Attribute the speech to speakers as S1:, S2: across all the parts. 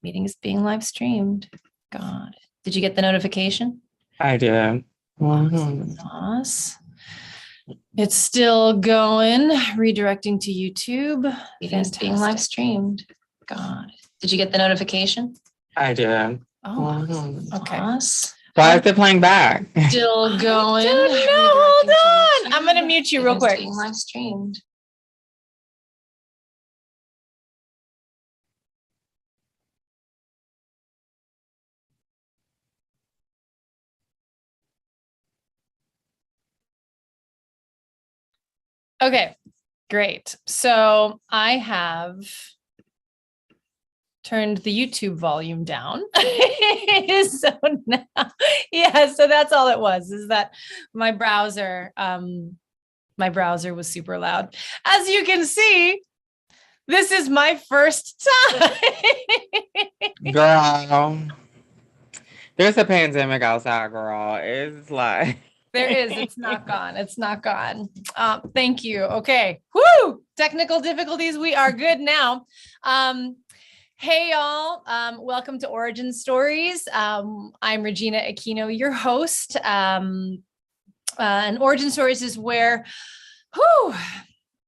S1: Meeting is being live streamed. Got it. Did you get the notification?
S2: I did.
S1: Nice. It's still going. Redirecting to YouTube. Meeting is being live streamed. Got it. Did you get the notification?
S2: I did.
S1: Oh, okay.
S2: Why is it playing back?
S1: Still going. No, hold on. I'm gonna mute you real quick. Being live streamed. Okay, great. So I have turned the YouTube volume down. So now, yeah, so that's all it was, is that my browser was super loud. As you can see, this is my first time.
S2: Girl, there's a pandemic outside, girl. It's like...
S1: There is. It's not gone. It's not gone. Thank you. Okay. Woo! Technical difficulties. We are good now. Hey, y'all. Welcome to Origin Stories. I'm Regina Aquino, your host. And Origin Stories is where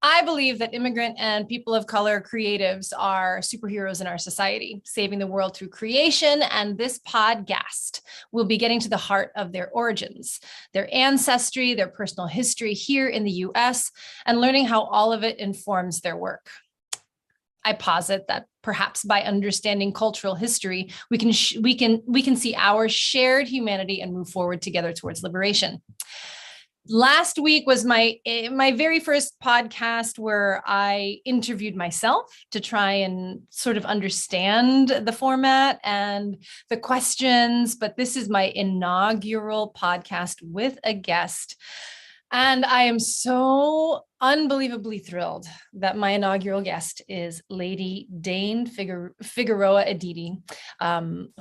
S1: I believe that immigrant and people of color creatives are superheroes in our society, saving the world through creation. And this podcast will be getting to the heart of their origins, their ancestry, their personal history here in the US, and learning how all of it informs their work. I posit that perhaps by understanding cultural history, we can see our shared humanity and move forward together towards liberation. Last week was my very first podcast where I interviewed myself to try and sort of understand the format and the questions, but this is my inaugural podcast with a guest. And I am so unbelievably thrilled that my inaugural guest is Lady Dane Figueroa Edidi,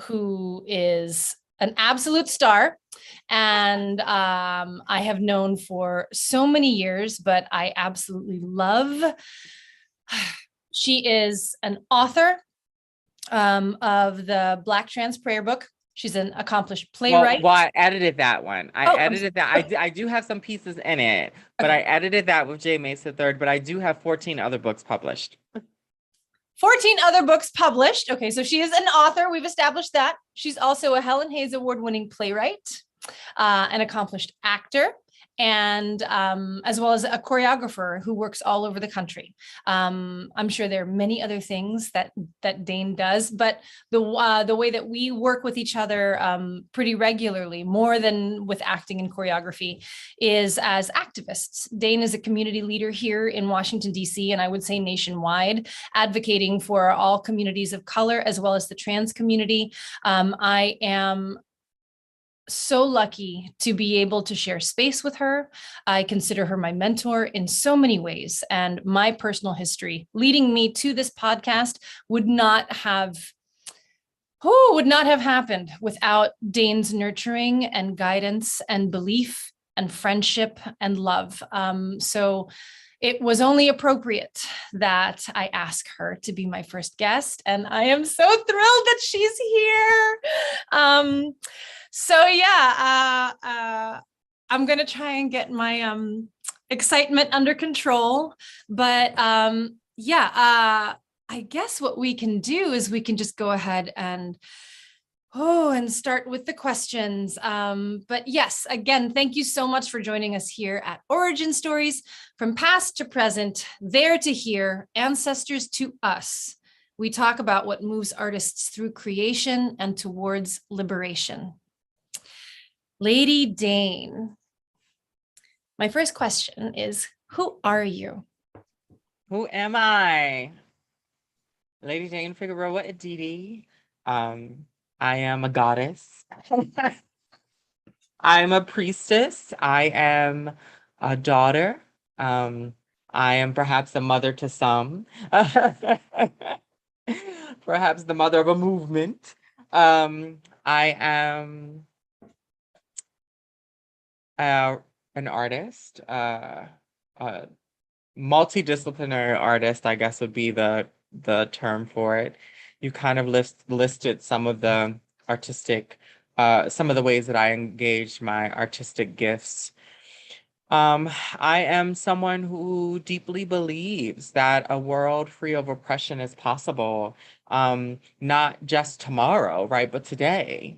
S1: who is an absolute star, and I have known for so many years, but I absolutely love. She is an author of the Black Trans Prayer Book. She's an accomplished playwright.
S2: Well, I edited that one. I edited that. I do have some pieces in it, but I edited that with J. Mason III, but I do have 14 other books published.
S1: 14 other books published. Okay, so she is an author. We've established that. She's also a Helen Hayes Award-winning playwright, an accomplished actor, and as well as a choreographer who works all over the country. I'm sure there are many other things that Dane does, but the way that we work with each other pretty regularly, more than with acting and choreography, is as activists. Dane is a community leader here in Washington, D.C., and I would say nationwide, advocating for all communities of color as well as the trans community. I am so lucky to be able to share space with her. I consider her my mentor in so many ways, and my personal history leading me to this podcast would not have happened without Dane's nurturing and guidance and belief and friendship and love. So it was only appropriate that I ask her to be my first guest, and I am so thrilled that she's here. So yeah, I'm gonna try and get my excitement under control, but yeah, I guess what we can do is we can just go ahead and start with the questions. But yes, again, thank you so much for joining us here at Origin Stories, from past to present, there to here, ancestors to us. We talk about what moves artists through creation and towards liberation. Lady Dane, my first question is, who are you?
S2: Who am I? Lady Dane Figueroa Edidi. I am a goddess. I'm a priestess. I am a daughter. I am perhaps a mother to some. Perhaps the mother of a movement. I am an artist, a multidisciplinary artist, I guess would be the term for it. you kind of listed some of the artistic, some of the ways that I engage my artistic gifts. I am someone who deeply believes that a world free of oppression is possible, not just tomorrow, right, but today.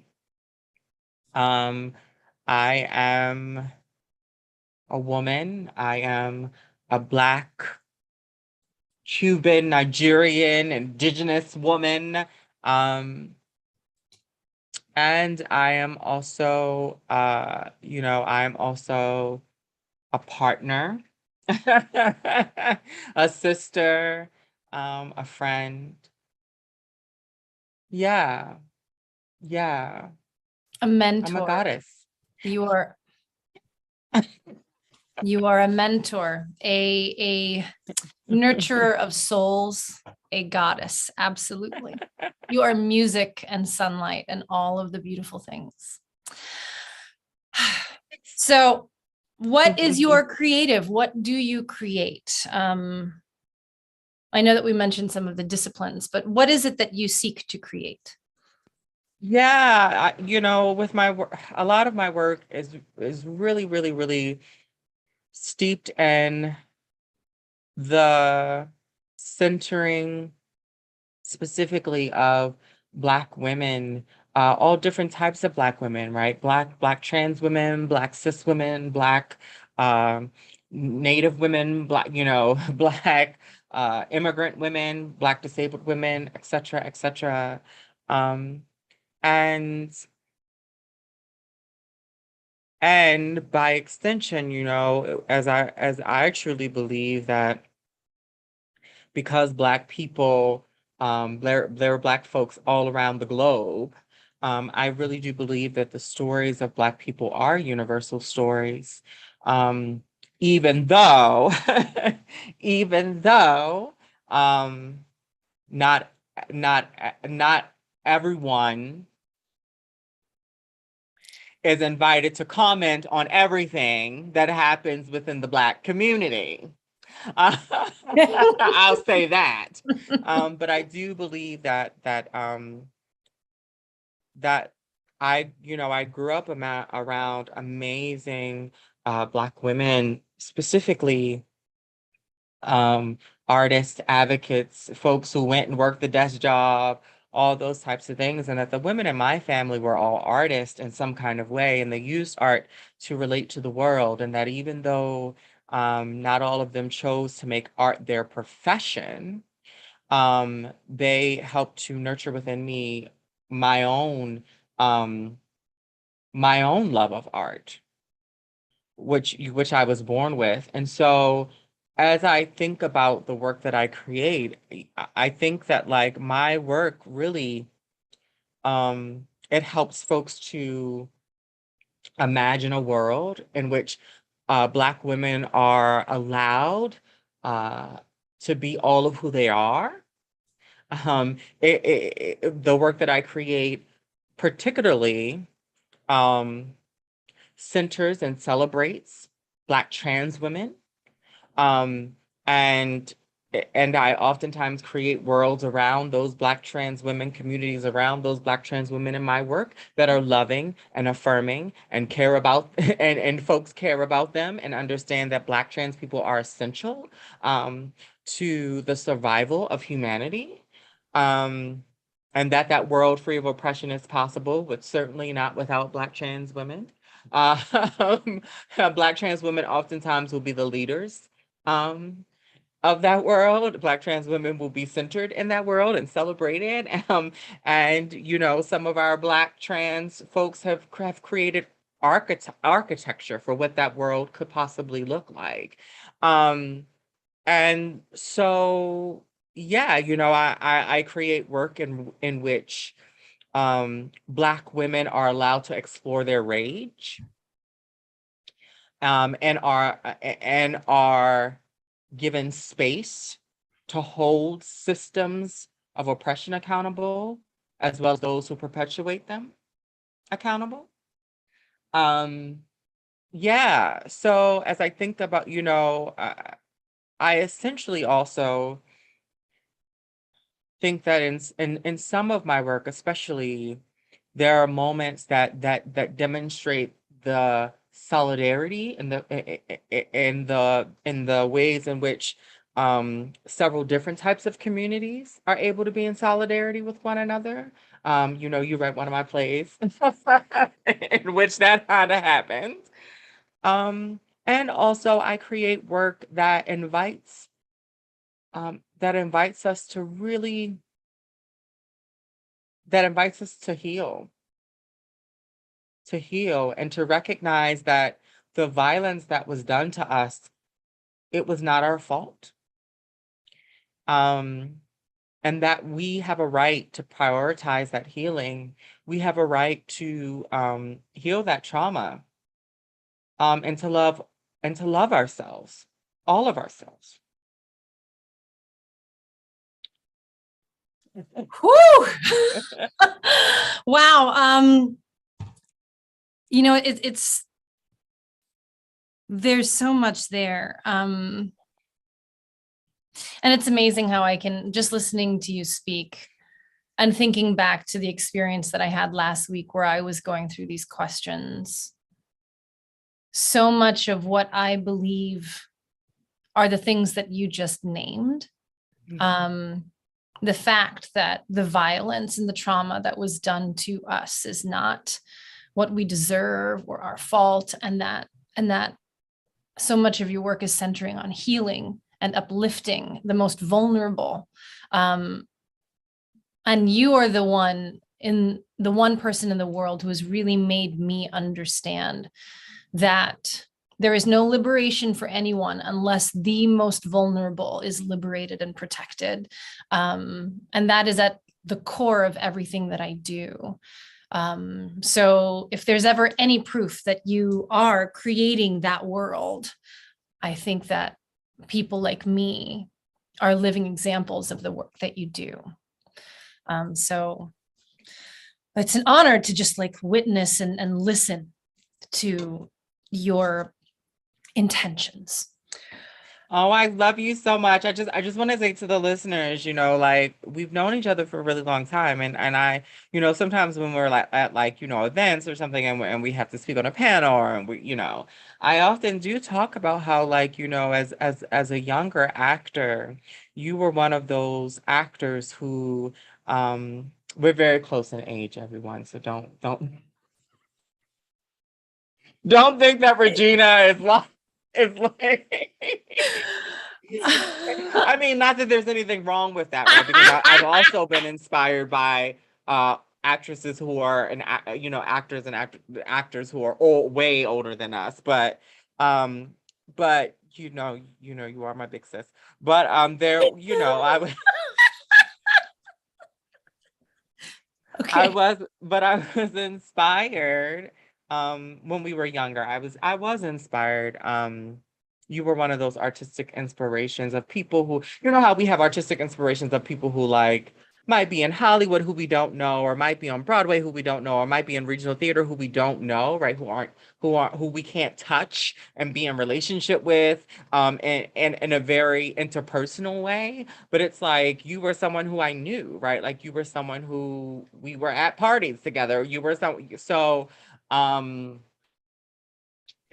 S2: I am a woman. I am a Black, Cuban, Nigerian, indigenous woman. And I am also, I'm also a partner, a sister, a friend. Yeah, yeah.
S1: A
S2: I'm a
S1: mentor.
S2: goddess.
S1: You are you are a mentor, a nurturer of souls, a goddess. Absolutely. You are music and sunlight and all of the beautiful things. So, what is your creative? What do you create? I know that we mentioned some of the disciplines, but what is it that you seek to create?
S2: Yeah, with my work, a lot of my work is really, really, really steeped in the centering specifically of Black women, all different types of Black women, right? Black trans women, Black cis women, Black um, Native women, Black, Black immigrant women, Black disabled women, et cetera, et cetera. Um, and and by extension, as I truly believe that because Black people, there are Black folks all around the globe. I really do believe that the stories of Black people are universal stories, um, even though, even though, um, not not everyone is invited to comment on everything that happens within the Black community. I'll say that. But I do believe that I grew up around amazing Black women, specifically um, artists, advocates, folks who went and worked the desk job, all those types of things. And that the women in my family were all artists in some kind of way, and they used art to relate to the world. And that even though not all of them chose to make art their profession, they helped to nurture within me my own um, my own love of art, which I was born with. And so as I think about the work that I create, I think that like my work really it helps folks to imagine a world in which Black women are allowed uh, to be all of who they are. The work that I create particularly um, centers and celebrates Black trans women. Um, and and I oftentimes create worlds around those Black trans women, communities around those Black trans women in my work that are loving and affirming and care about and folks care about them and understand that Black trans people are essential to the survival of humanity. Um, and that world free of oppression is possible, but certainly not without Black trans women. Um, Black trans women oftentimes will be the leaders um, of that world. Black trans women will be centered in that world and celebrated. And some of our Black trans folks have created architecture for what that world could possibly look like. And so, yeah, I create work in which Black women are allowed to explore their rage, and are given space to hold systems of oppression accountable, as well as those who perpetuate them accountable. Um, yeah. So as I think about, I essentially also think that in some of my work, especially, there are moments that demonstrate the solidarity and in the ways in which several different types of communities are able to be in solidarity with one another. You read one of my plays in which that kind of happens. And also I create work that invites us to really that invites us to heal and to recognize that the violence that was done to us, it was not our fault. Um, and that we have a right to prioritize that healing. We have a right to heal that trauma, and to love ourselves, all of ourselves.
S1: Whew. Wow. It's there's so much there. And it's amazing how I can, just listening to you speak and thinking back to the experience that I had last week where I was going through these questions. So much of what I believe are the things that you just named. The fact that the violence and the trauma that was done to us is not what we deserve or our fault, and that so much of your work is centering on healing and uplifting the most vulnerable. And you are the one person in the world who has really made me understand that there is no liberation for anyone unless the most vulnerable is liberated and protected. And that is at the core of everything that I do. So if there's ever any proof that you are creating that world, I think that people like me are living examples of the work that you do. So it's an honor to just like witness and listen to your intentions.
S2: Oh, I love you so much. I just want to say to the listeners, like, we've known each other for a really long time, and I, sometimes when we're like at, like, events or something, and we have to speak on a panel, and I often do talk about how, like, as a younger actor, you were one of those actors who we're very close in age, everyone. So don't think that Regina is like I mean, not that there's anything wrong with that, right? Because I've also been inspired by actresses who are actors and actors who are way older than us. But you are my big sis. But I was
S1: Okay.
S2: I was inspired when we were younger. I was inspired. You were one of those artistic inspirations of people who, how we have artistic inspirations of people who, like, might be in Hollywood who we don't know, or might be on Broadway who we don't know, or might be in regional theater who we don't know, right? Who we can't touch and be in relationship with, and in a very interpersonal way. But it's like you were someone who I knew, right? Like you were someone who we were at parties together. You were um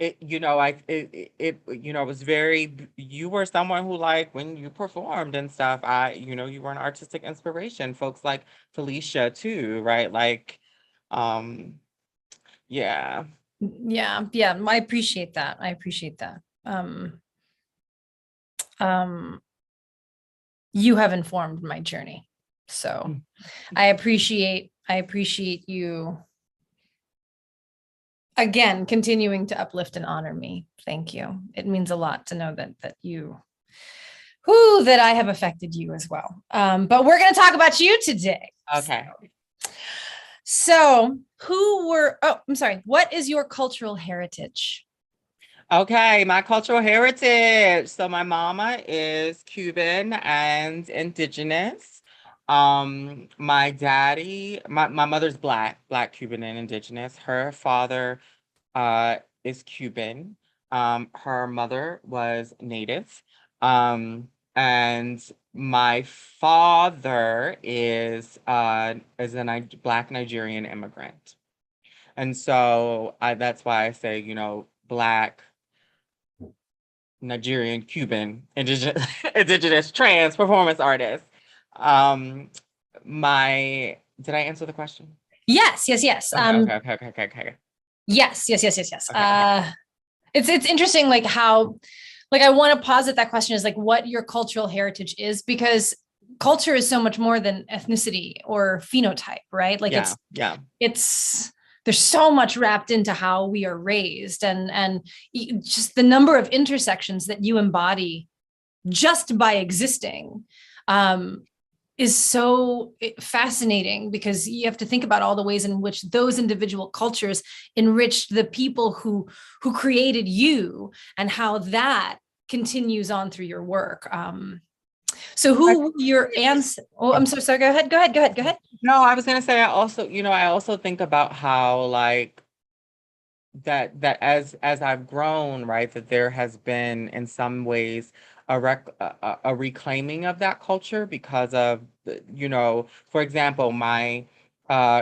S2: it was you were someone who, like, when you performed and stuff, you were an artistic inspiration. Folks like Felicia too, right? Like, yeah.
S1: Yeah. I appreciate that. Um, you have informed my journey. So I appreciate you again continuing to uplift and honor me. Thank you. It means a lot to know that that I have affected you as well. But we're going to talk about you today.
S2: Okay.
S1: So I'm sorry, what is your cultural heritage?
S2: Okay, my cultural heritage. So my mama is Cuban and indigenous. My daddy, my mother's black Cuban and indigenous. Her father is Cuban. Her mother was native. And my father is Black Nigerian immigrant. And so that's why I say, Black, Nigerian, Cuban, indigenous, indigenous trans performance artist. Um, did I answer the question?
S1: Yes, yes, yes.
S2: Okay.
S1: Yes.
S2: Okay.
S1: It's interesting, like how, like I want to posit that question is like what your cultural heritage is, because culture is so much more than ethnicity or phenotype, right? Like
S2: Yeah.
S1: it's there's so much wrapped into how we are raised, and just the number of intersections that you embody just by existing um, is so fascinating, because you have to think about all the ways in which those individual cultures enriched the people who created you, and how that continues on through your work. So
S2: I
S1: who
S2: think
S1: were your ancestors? Oh, I'm
S2: oh,
S1: so sorry. Go ahead.
S2: no, I was gonna say I also think about how like that as I've grown, right, that there has been in some ways a reclaiming of that culture because of for example, my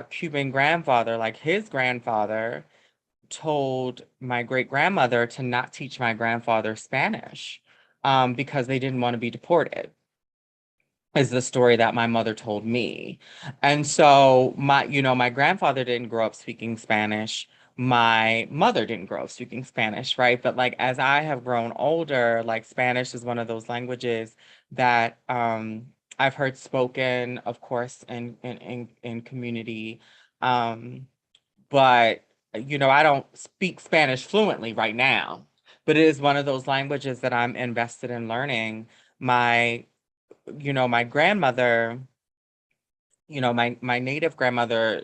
S2: Cuban grandfather, like his grandfather told my great grandmother to not teach my grandfather Spanish because they didn't want to be deported, is the story that my mother told me. And so my grandfather didn't grow up speaking Spanish. My mother didn't grow up speaking Spanish, right? But like as I have grown older, like Spanish is one of those languages that I've heard spoken, of course, in community. Um, but I don't speak Spanish fluently right now. But it is one of those languages that I'm invested in learning. My my grandmother, my native grandmother,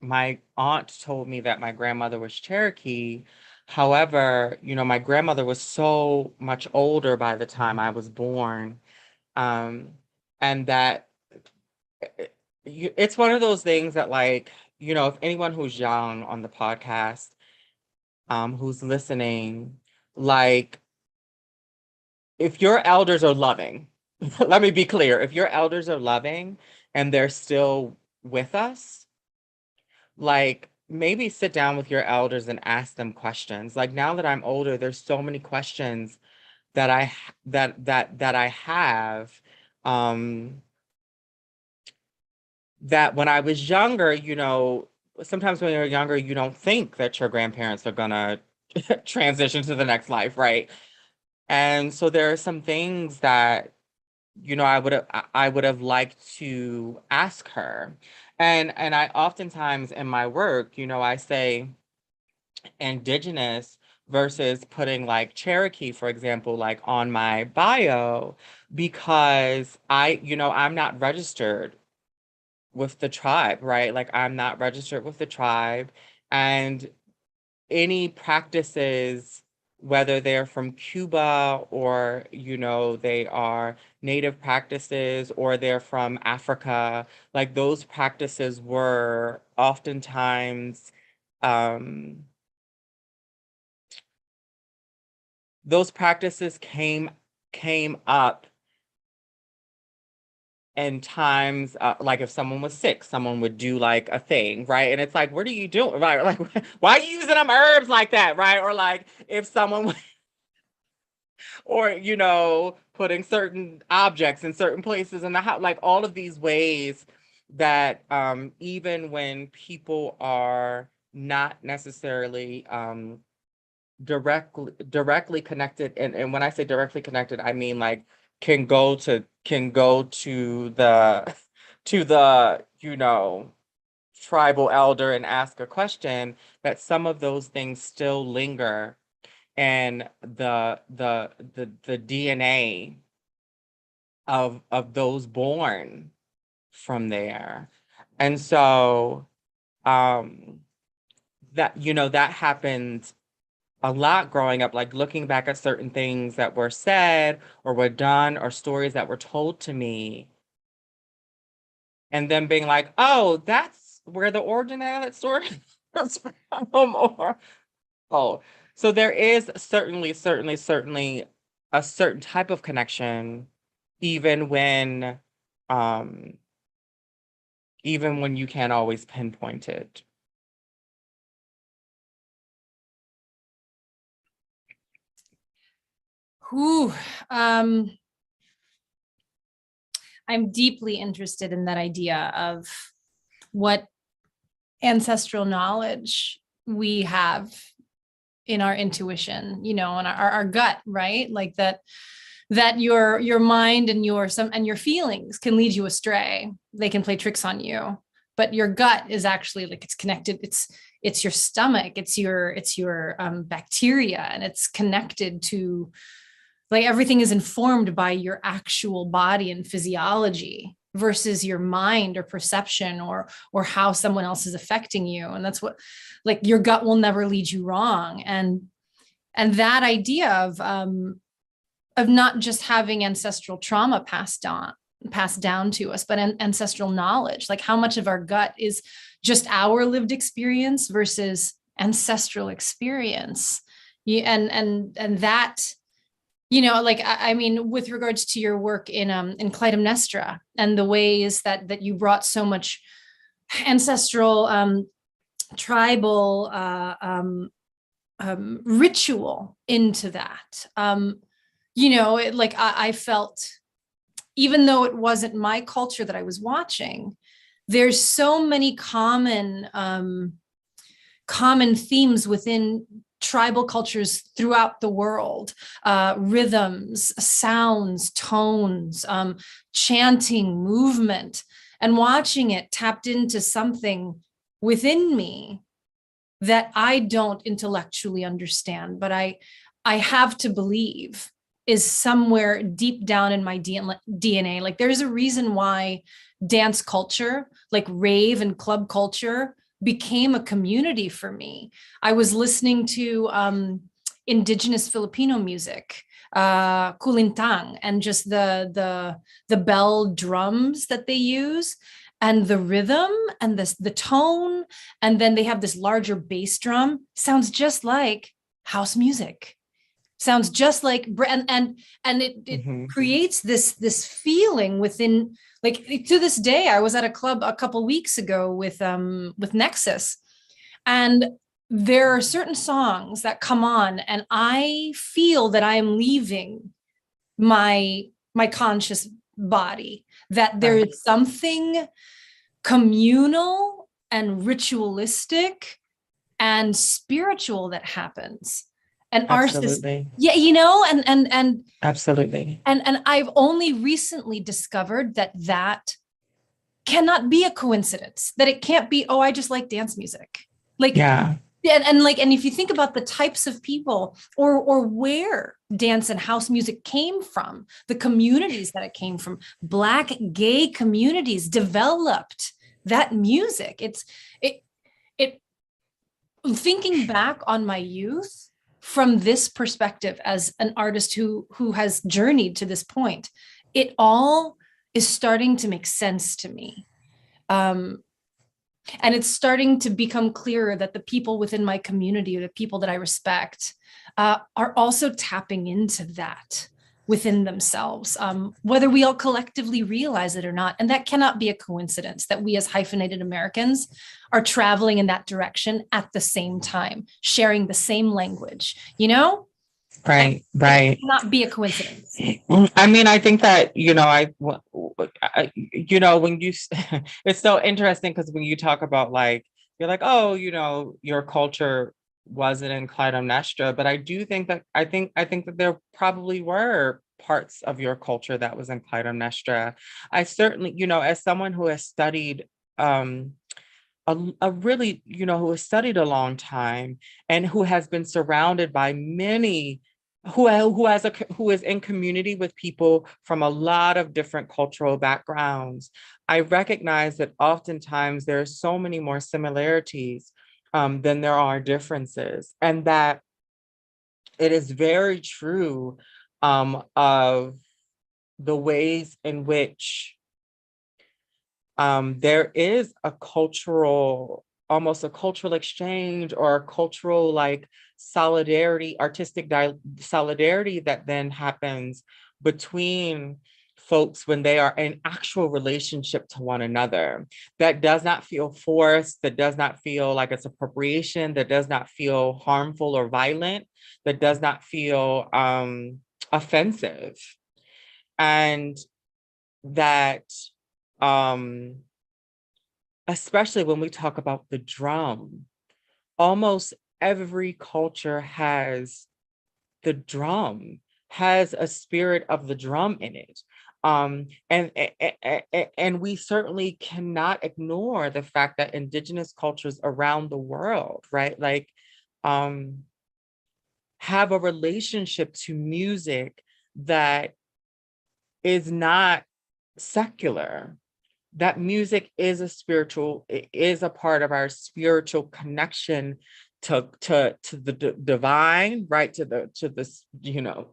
S2: my aunt told me that my grandmother was Cherokee. However, my grandmother was so much older by the time I was born. Um, and that it's one of those things that like, if anyone who's young on the podcast, who's listening, like if your elders are loving, let me be clear, if your elders are loving and they're still with us, like maybe sit down with your elders and ask them questions. Like now that I'm older, there's so many questions that I have um that when I was younger, sometimes when you're younger, you don't think that your grandparents are gonna transition to the next life, right? And so there are some things that I would have liked to ask her. And I oftentimes in my work, I say indigenous versus putting like Cherokee, for example, like on my bio, because I'm not registered with the tribe, right? Like I'm not registered with the tribe. And any practices, whether they're from Cuba or, they are native practices or they're from Africa, like those practices were oftentimes, um, those practices came up in times like if someone was sick, someone would do like a thing, right? And it's like, what are you doing, right? Like, why are you using them herbs like that, right? Or like if someone or putting certain objects in certain places in the house, like all of these ways that even when people are not necessarily directly connected, and when I say directly connected, I mean like can go to the to the tribal elder and ask a question, that some of those things still linger and the DNA of those born from there. And so um that happened a lot growing up, like looking back at certain things that were said or were done or stories that were told to me, and then being like, oh, that's where the origin of that story comes from. Or oh, so there is certainly a certain type of connection, even when um, even when you can't always pinpoint it.
S1: Whew. I'm deeply interested in that idea of what ancestral knowledge we have in our intuition, you know, and our gut, right? Like that your mind and your feelings can lead you astray. They can play tricks on you, but your gut is actually like it's connected. It's your stomach. It's your bacteria, and it's connected to, like, everything is informed by your actual body and physiology versus your mind or perception or how someone else is affecting you. And that's what, like, your gut will never lead you wrong. And that idea of not just having ancestral trauma passed down to us, but ancestral knowledge, like how much of our gut is just our lived experience versus ancestral experience. And that, you know, like, I mean, with regards to your work in Clytemnestra and the ways that you brought so much ancestral, tribal, ritual into that, you know, like I felt, even though it wasn't my culture that I was watching, there's so many common themes within tribal cultures throughout the world, rhythms, sounds, tones, chanting, movement, and watching it tapped into something within me that I don't intellectually understand, but I have to believe is somewhere deep down in my DNA. Like, there's a reason why dance culture, like rave and club culture, became a community for me. I was listening to indigenous Filipino music, kulintang, and just the bell drums that they use, and the rhythm and the tone, and then they have this larger bass drum. Sounds just like house music. Sounds just like, and it creates this feeling within, like, to this day. I was at a club a couple weeks ago with Nexus, and there are certain songs that come on and I feel that I am leaving my conscious body, that there is something communal and ritualistic and spiritual that happens. And
S2: Absolutely.
S1: yeah, you know, and
S2: Absolutely.
S1: and I've only recently discovered that cannot be a coincidence, that it can't be, oh, I just like dance music. Like,
S2: Yeah.
S1: and like, and if you think about the types of people or where dance and house music came from, the communities that it came from, Black gay communities developed that music. It thinking back on my youth from this perspective as an artist who has journeyed to this point, it all is starting to make sense to me. And it's starting to become clearer that the people within my community, or the people that I respect, are also tapping into that within themselves, whether we all collectively realize it or not. And that cannot be a coincidence that we as hyphenated Americans are traveling in that direction at the same time, sharing the same language, you know?
S2: Right. Right.
S1: It cannot be a coincidence.
S2: I mean, I think that, you know, you know, when you, it's so interesting because when you talk about, like, you're like, oh, you know, your culture wasn't in Clytemnestra, but I do think that, I think that there probably were parts of your culture that was in Clytemnestra. I certainly, you know, as someone who has studied, a really, you know, who has studied a long time and who has been surrounded by many, who is in community with people from a lot of different cultural backgrounds, I recognize that oftentimes there are so many more similarities than there are differences, and that it is very true of the ways in which there is a cultural almost a cultural exchange or a cultural like solidarity, artistic solidarity that then happens between folks when they are in actual relationship to one another, that does not feel forced, that does not feel like it's appropriation, that does not feel harmful or violent, that does not feel offensive. And that especially when we talk about the drum, almost every culture has the drum, has a spirit of the drum in it. And we certainly cannot ignore the fact that indigenous cultures around the world, right, like have a relationship to music that is not secular. That music is a spiritual, it is a part of our spiritual connection to the divine, right, to the you know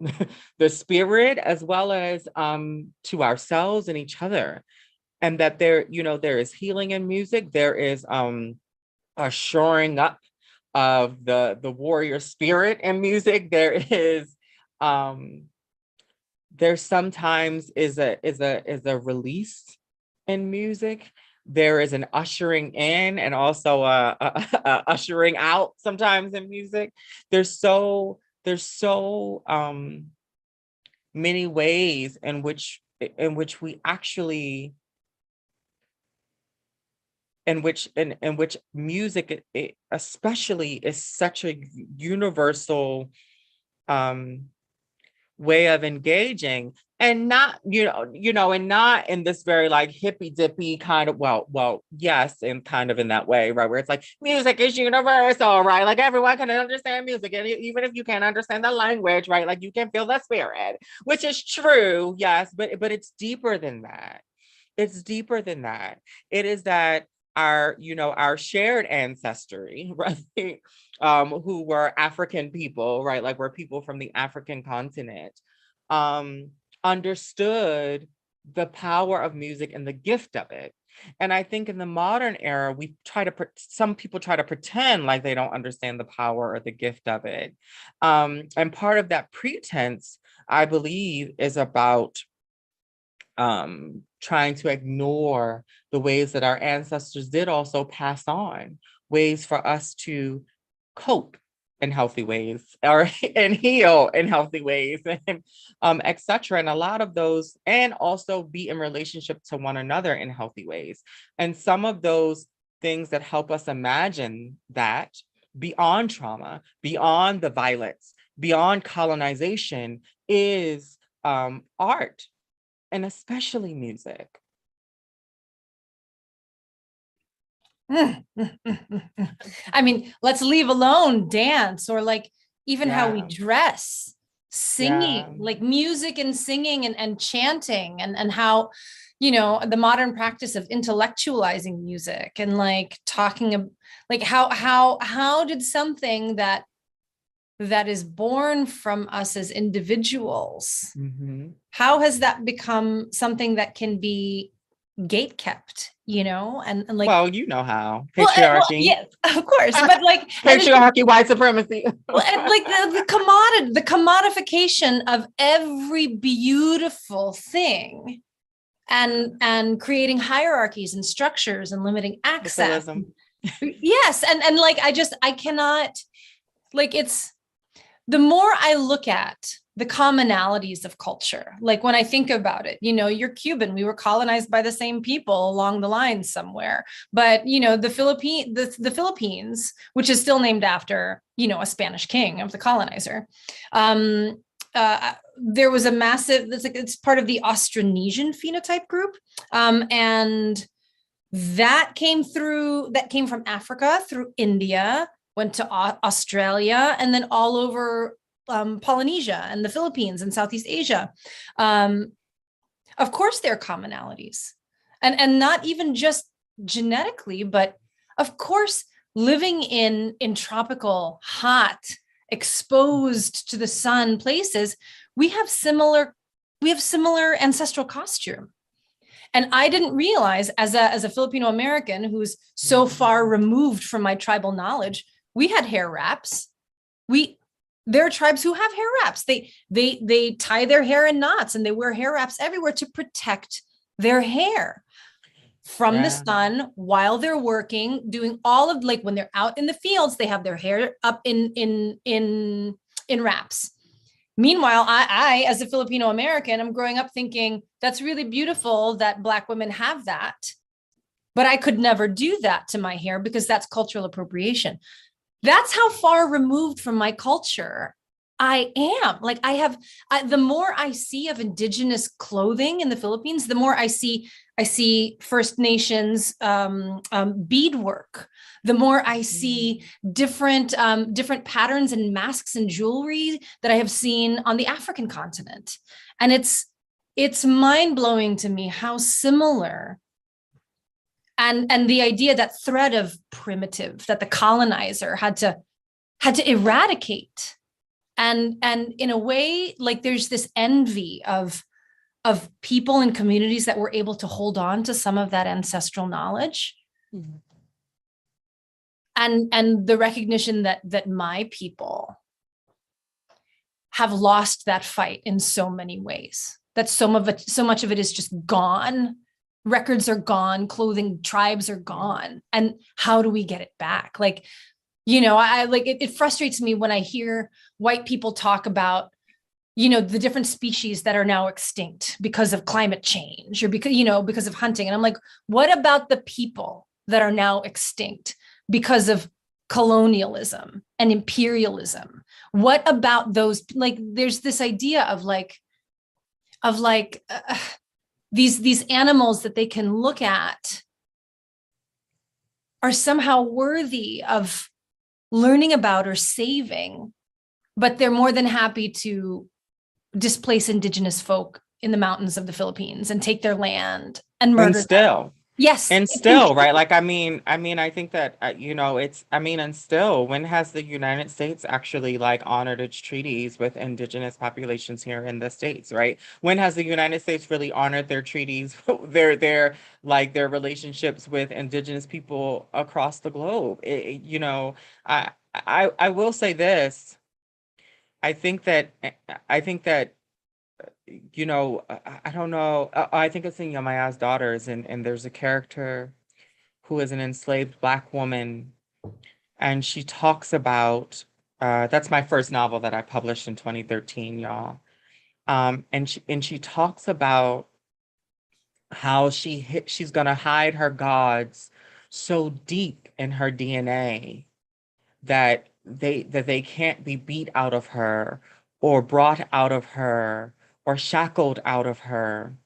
S2: the spirit, as well as to ourselves and each other. And that there, you know, there is healing in music, there is a shoring up of the warrior spirit in music, there is there sometimes is a release in music. There is an ushering in and also a ushering out sometimes in music. There's so many ways in which we actually in which music especially is such a universal way of engaging, and not and not in this very like hippy dippy kind of, well yes, and kind of in that way, right, where it's like music is universal, right, like everyone can understand music, and even if you can't understand the language, right, like you can feel the spirit, which is true, yes, but it's deeper than that. It's deeper than that. It is that our shared ancestry, right? Who were African people, right? Like we're people from the African continent, understood the power of music and the gift of it. And I think in the modern era, some people try to pretend like they don't understand the power or the gift of it. And part of that pretense, I believe, is about trying to ignore the ways that our ancestors did also pass on, ways for us to cope in healthy ways, or and heal in healthy ways, and etc. And a lot of those, and also be in relationship to one another in healthy ways. And some of those things that help us imagine that beyond trauma, beyond the violence, beyond colonization, is art, and especially music.
S1: I mean, let's leave alone dance, or like even how we dress, singing, like music and singing and chanting, and how, the modern practice of intellectualizing music and like talking, like how did something that is born from us as individuals, how has that become something that can be gate kept, and like,
S2: well, you know how patriarchy.
S1: Well, yes, of course, but like
S2: patriarchy, white supremacy.
S1: Well, and like the commodification of every beautiful thing, and creating hierarchies and structures and limiting access. Yes, and like I cannot, like, it's, the more I look at the commonalities of culture, like when I think about it, you're Cuban, we were colonized by the same people along the line somewhere, but the Philippines, which is still named after, a Spanish king of the colonizer, there was a massive, it's part of the Austronesian phenotype group, and that came from Africa through India, went to Australia, and then all over Polynesia and the Philippines and Southeast Asia. Of course, there are commonalities, and not even just genetically, but of course, living in tropical, hot, exposed to the sun places, we have similar ancestral costume. And I didn't realize, as a Filipino American who's so far removed from my tribal knowledge, we had hair wraps. There are tribes who have hair wraps. They tie their hair in knots and they wear hair wraps everywhere to protect their hair from the sun while they're working, doing all of, like, when they're out in the fields, they have their hair up in wraps. Meanwhile, I, as a Filipino American, I'm growing up thinking that's really beautiful that Black women have that, but I could never do that to my hair because that's cultural appropriation. That's how far removed from my culture I am. Like, the more I see of indigenous clothing in the Philippines, the more I see First Nations beadwork. The more I see different patterns and masks and jewelry that I have seen on the African continent. And it's mind-blowing to me how similar, and the idea, that thread of primitive that the colonizer had to eradicate. And in a way, like, there's this envy of people and communities that were able to hold on to some of that ancestral knowledge. Mm-hmm. And the recognition that my people have lost that fight in so many ways, that so much of it is just gone. Records are gone, clothing tribes are gone. And how do we get it back? Like, I like it frustrates me when I hear white people talk about, the different species that are now extinct because of climate change or because of hunting. And I'm like, what about the people that are now extinct because of colonialism and imperialism? What about those? Like, there's this idea of these animals that they can look at are somehow worthy of learning about or saving, but they're more than happy to displace indigenous folk in the mountains of the Philippines and take their land and murder them. Yes.
S2: And still, right? Like, I mean, I think that, and still, when has the United States actually, like, honored its treaties with indigenous populations here in the States, right? When has the United States really honored their treaties, their relationships with indigenous people across the globe? I will say this. I think that, I don't know. I think it's in Yamaya's Daughters, and there's a character who is an enslaved Black woman, and she talks about, that's my first novel that I published in 2013, y'all. And she talks about how she's gonna hide her gods so deep in her DNA that they can't be beat out of her or brought out of her or shackled out of her,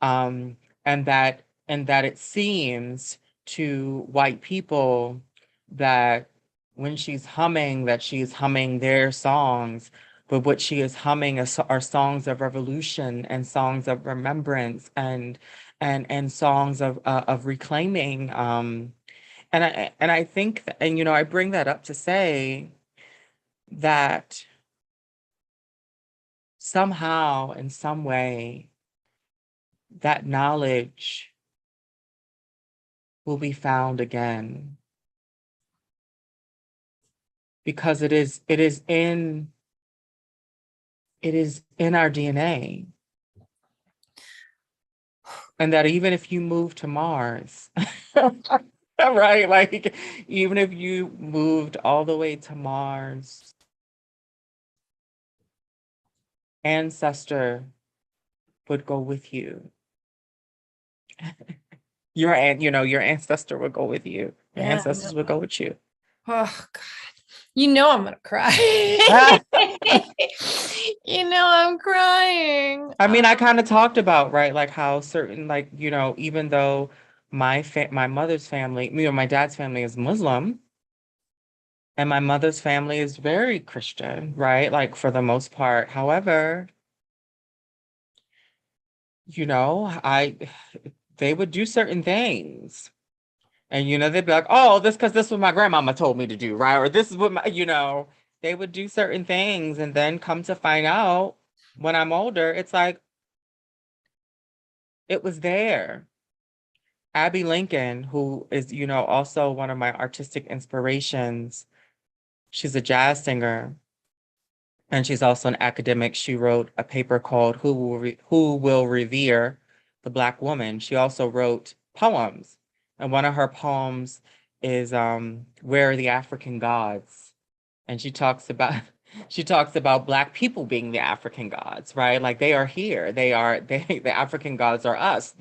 S2: and that it seems to white people that when she's humming, that she's humming their songs, but what she is humming are songs of revolution and songs of remembrance and songs of reclaiming. And I think, and I bring that up to say that somehow, in some way, that knowledge will be found again, because it is in our DNA. And that even if you move to Mars, right? Like, even if you moved all the way to Mars, ancestor would go with you. Your ancestor would go with you. Your ancestors would go with you.
S1: Oh God. I'm gonna cry. I'm crying.
S2: I mean, I kind of talked about, right, like how certain, like, even though my mother's family, my dad's family is Muslim, and my mother's family is very Christian, right? Like, for the most part. However, they would do certain things. And, they'd be like, oh, because this is what my grandmama told me to do, right? Or this is what they would do certain things. And then come to find out when I'm older, it's like, It was there. Abby Lincoln, who is, also one of my artistic inspirations. She's a jazz singer and she's also an academic. She wrote a paper called Who Will Revere the Black Woman. She also wrote poems. And one of her poems is Where Are the African Gods? And she talks about Black people being the African gods, right? Like they are here. The African gods are us.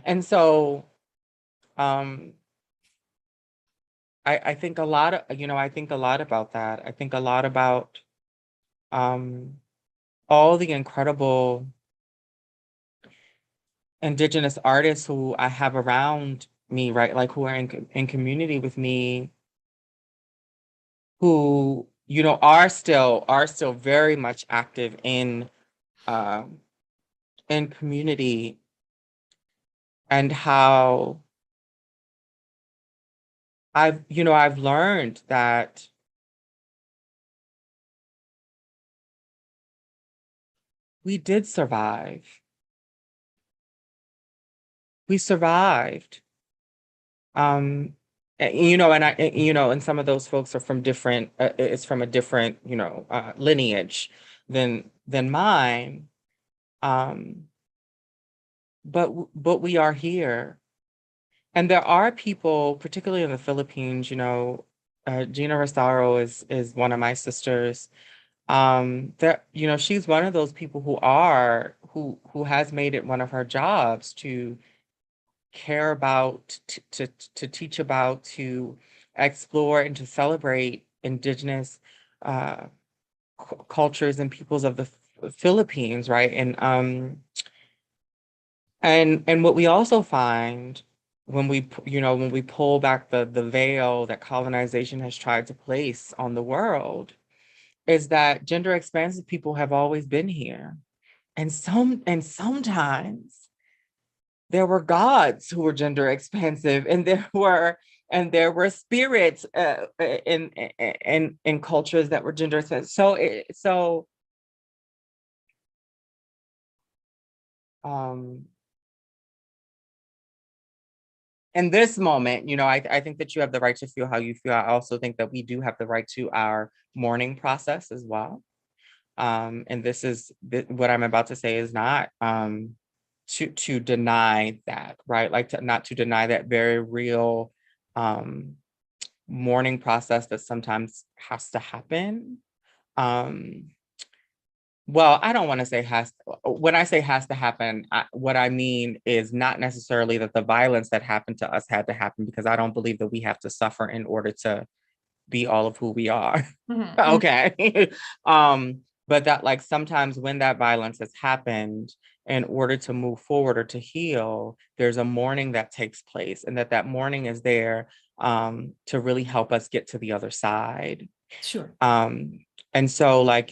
S2: And so I think a lot about that. I think a lot about all the incredible Indigenous artists who I have around me, right? Like who are in community with me, who, are still very much active in community, and how I've learned that we did survive. We survived. And and some of those folks are from different, it's from a different, lineage than mine. Um, but we are here. And there are people, particularly in the Philippines, Gina Rosaro is one of my sisters. She's one of those people who has made it one of her jobs to care about, to teach about, to explore and to celebrate Indigenous cultures and peoples of the Philippines, right? And what we also find when we pull back the veil that colonization has tried to place on the world is that gender expansive people have always been here. And sometimes there were gods who were gender expansive, and there were spirits in cultures that were gender expansive. So in this moment, I think that you have the right to feel how you feel. I also think that we do have the right to our mourning process as well. And what I'm about to say is not to deny that, right? Like not to deny that very real mourning process that sometimes has to happen. Well, I don't want to say when I say has to happen, what I mean is not necessarily that the violence that happened to us had to happen, because I don't believe that we have to suffer in order to be all of who we are.
S1: Mm-hmm.
S2: Okay. But that, like, sometimes when that violence has happened, in order to move forward or to heal, there's a mourning that takes place, and that mourning is there to really help us get to the other side.
S1: Sure.
S2: And so, like,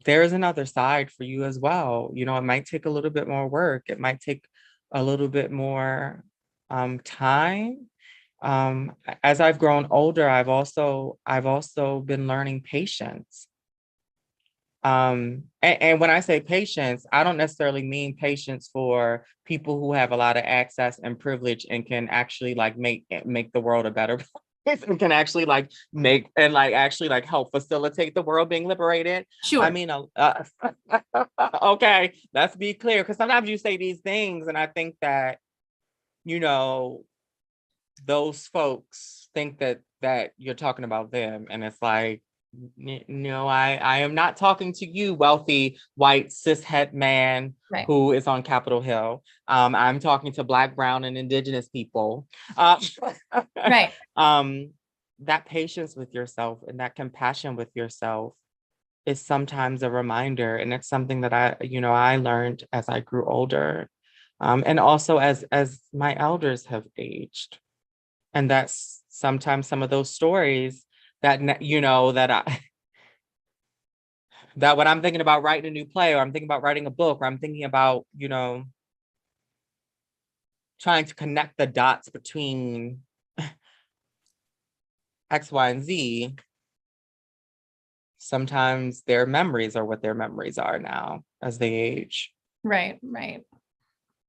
S2: there is another side for you as well. It might take a little bit more work. It might take a little bit more time. As I've grown older, I've also been learning patience. And when I say patience, I don't necessarily mean patience for people who have a lot of access and privilege and can actually like make the world a better place, and can actually like make and like actually like help facilitate the world being liberated.
S1: Sure.
S2: I mean, okay, let's be clear, because sometimes you say these things and I think that, those folks think that you're talking about them, and it's like, no, I am not talking to you, wealthy white cishet man,
S1: right,
S2: who is on Capitol Hill. I'm talking to Black, Brown, and Indigenous people.
S1: right.
S2: That patience with yourself and that compassion with yourself is sometimes a reminder, and it's something that I learned as I grew older, and also as my elders have aged. And that's sometimes some of those stories that, that when I'm thinking about writing a new play, or I'm thinking about writing a book, or I'm thinking about, trying to connect the dots between X, Y, and Z, sometimes their memories are what their memories are now as they age.
S1: Right, right.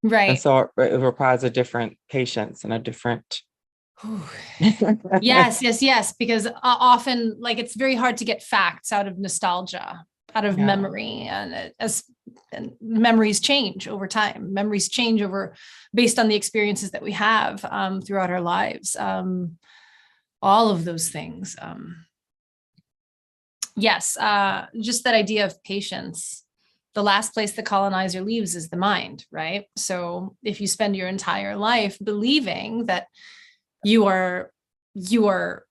S2: And
S1: Right.
S2: so it requires a different patience and a different.
S1: Whew. Yes, yes, yes. Because often, like, it's very hard to get facts out of nostalgia, out of
S2: Yeah.
S1: memory, and memories change over time. Memories change over based on the experiences that we have throughout our lives. All of those things. Yes, just that idea of patience. The last place the colonizer leaves is the mind, right? So if you spend your entire life believing that you are you are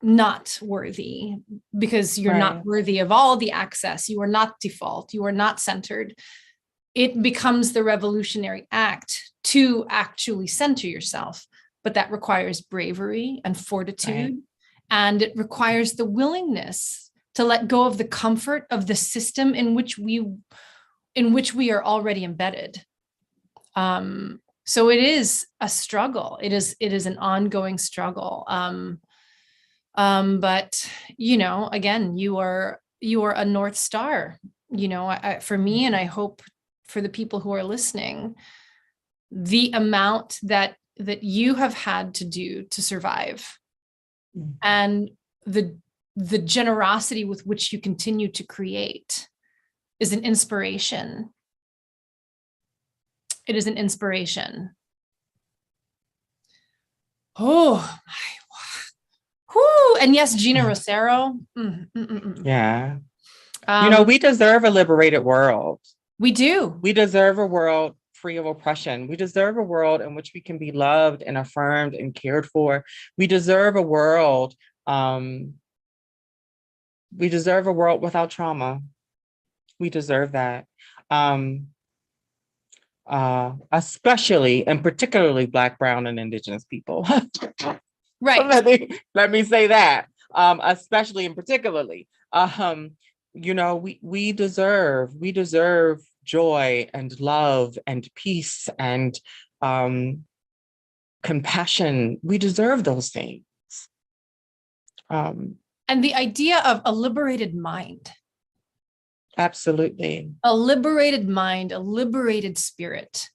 S1: not worthy because you're not
S2: Right.
S1: worthy of all the access, you are not default, you are not centered, it becomes the revolutionary act to actually center yourself. But that requires bravery and
S2: Right.
S1: fortitude, and it requires the willingness to let go of the comfort of the system in which we are already embedded. So it is a struggle. It is an ongoing struggle. But again, you are a North Star. For me, and I hope for the people who are listening, the amount that you have had to do to survive,
S2: Mm.
S1: and the generosity with which you continue to create is an inspiration. It is an inspiration. Oh, whoo. And yes, Gina Rosero.
S2: Yeah.
S1: Um,
S2: We deserve a liberated world.
S1: we do.
S2: We deserve a world free of oppression. We deserve a world in which we can be loved and affirmed and cared for. We deserve a world, we deserve a world without trauma. We deserve that. Um, Especially and particularly Black, Brown, and Indigenous people.
S1: Right.
S2: Let me say that. Especially and particularly. We deserve joy and love and peace and compassion. We deserve those things.
S1: And the idea of a liberated mind,
S2: Absolutely.
S1: a liberated mind, a liberated spirit.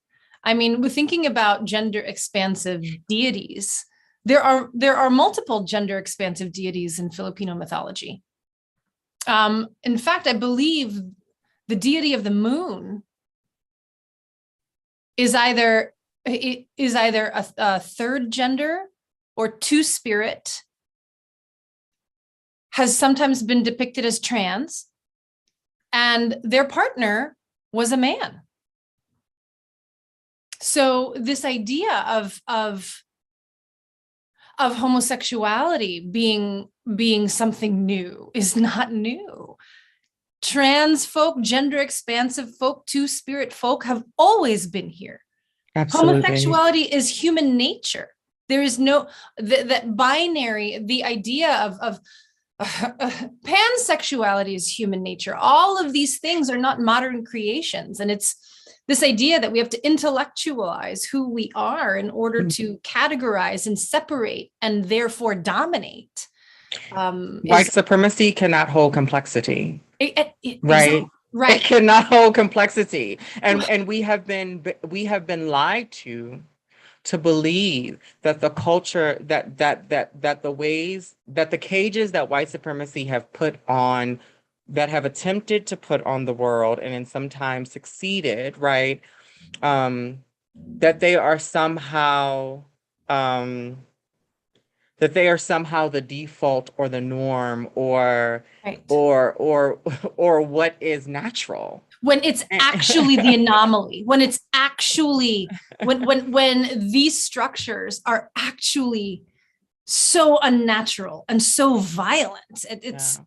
S1: I mean, we're thinking about gender expansive deities. There are multiple gender expansive deities in Filipino mythology. In fact, I believe the deity of the moon is either a third gender or two spirit, has sometimes been depicted as trans, and their partner was a man. So this idea of homosexuality being something new is not new. Trans folk, gender expansive folk, two spirit folk have always been here.
S2: Absolutely.
S1: Homosexuality is human nature. There is no that binary, the idea of pansexuality is human nature. All of these things are not modern creations. And it's this idea that we have to intellectualize who we are in order to categorize and separate and therefore dominate.
S2: White supremacy cannot hold complexity. Right.
S1: Right.
S2: It cannot hold complexity. And we have been lied to believe that the culture that the ways that the cages that white supremacy have put on, that have attempted to put on the world and then sometimes succeeded, right? That they are somehow the default or the norm or
S1: Right.
S2: or what is natural.
S1: When it's actually the anomaly, when it's actually when these structures are actually so unnatural and so violent. It's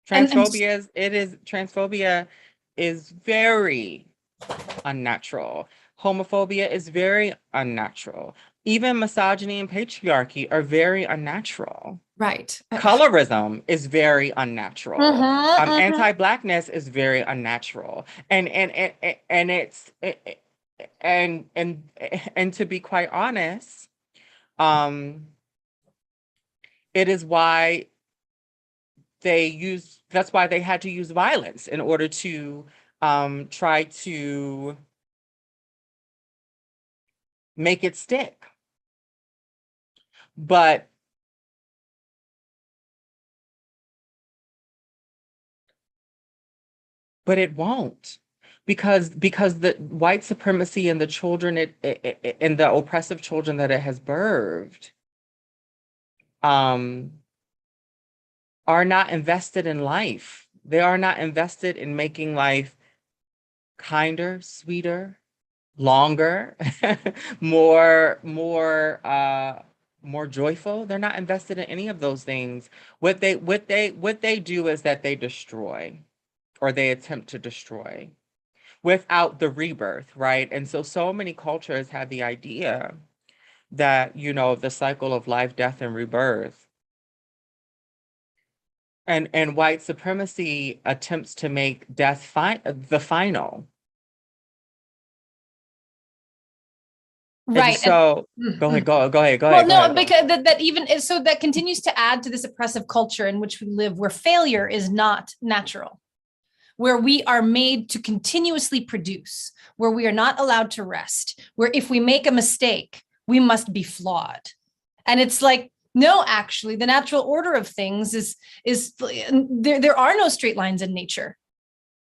S2: Transphobia is very unnatural. Homophobia is very unnatural. Even misogyny and patriarchy are very unnatural.
S1: Right.
S2: Colorism is very unnatural.
S1: Mm-hmm.
S2: Anti-Blackness is very unnatural. And to be quite honest, it is why that's why they had to use violence in order to try to make it stick. But it won't, because the white supremacy and the children and the oppressive children that it has birthed um are not invested in life. They are not invested in making life kinder, sweeter, longer, more joyful. They're not invested in any of those things. What they do is that they destroy, or they attempt to destroy, without the rebirth, right? And so many cultures have the idea that, the cycle of life, death, and rebirth. And white supremacy attempts to make death the final. And
S1: Right.
S2: so go
S1: Mhm.
S2: ahead, go ahead, go
S1: Well,
S2: ahead, go
S1: no,
S2: ahead.
S1: because that even is, so that continues to add to this oppressive culture in which we live, where failure is not natural, where we are made to continuously produce, where we are not allowed to rest, where if we make a mistake, we must be flawed. And it's like, no, actually, the natural order of things is there are no straight lines in nature.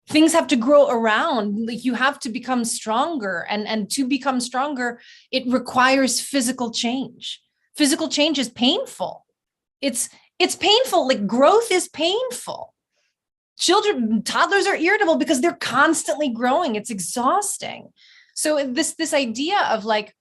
S1: Things have to grow around. Like, you have to become stronger, and to become stronger, it requires physical change. Physical change is painful. It's painful. Like, growth is painful. Toddlers are irritable because they're constantly growing. It's exhausting. So this idea of like,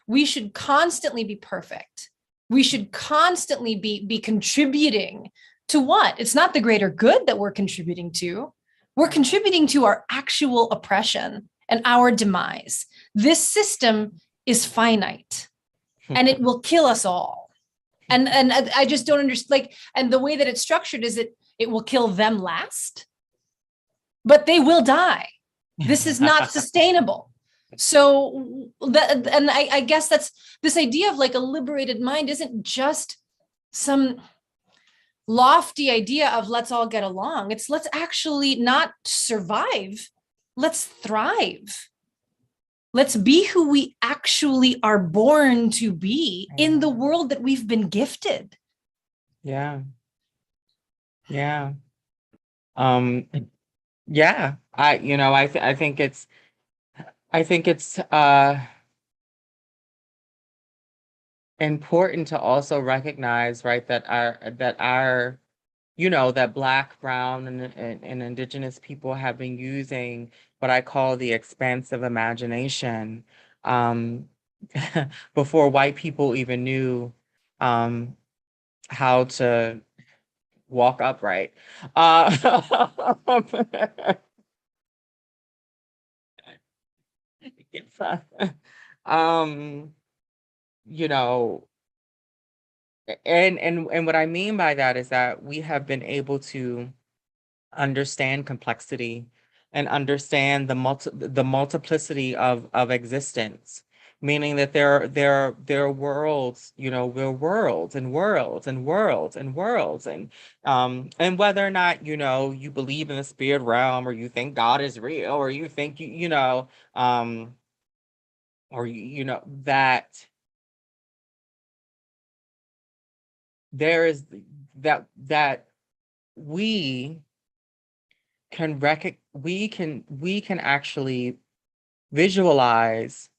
S1: we should constantly be perfect, we should constantly be contributing to what? It's not the greater good that we're contributing to. We're contributing to our actual oppression and our demise. This system is finite, and it will kill us all. And I just don't understand, like, and the way that it's structured is it will kill them last, but they will die. This is not sustainable. So that, and I guess that's this idea of like a liberated mind isn't just some lofty idea of let's all get along. It's let's actually not survive, let's thrive. Let's be who we actually are born to be in the world that we've been gifted.
S2: Yeah. Yeah. Um, yeah. I think it's important to also recognize, right, that that Black, brown, and indigenous people have been using what I call the expansive imagination, um, before white people even knew um, how to walk upright. It's, um, you know, and what I mean by that is that we have been able to understand complexity and understand the multiplicity of existence, meaning that there are worlds, we're worlds and worlds and worlds and worlds, and whether or not you believe in the spirit realm, or you think God is real, or you think or that there is that we we can actually visualize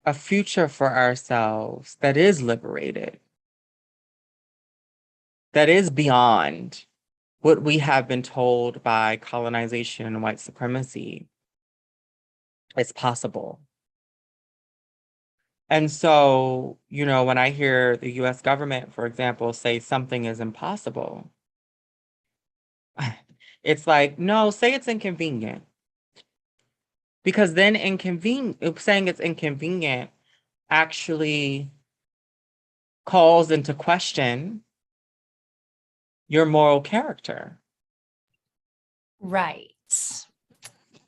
S2: a future for ourselves that is liberated, that is beyond what we have been told by colonization and white supremacy is possible. And so, when I hear the US government, for example, say something is impossible, it's like, no, say it's inconvenient. Because then saying it's inconvenient actually calls into question your moral character.
S1: Right.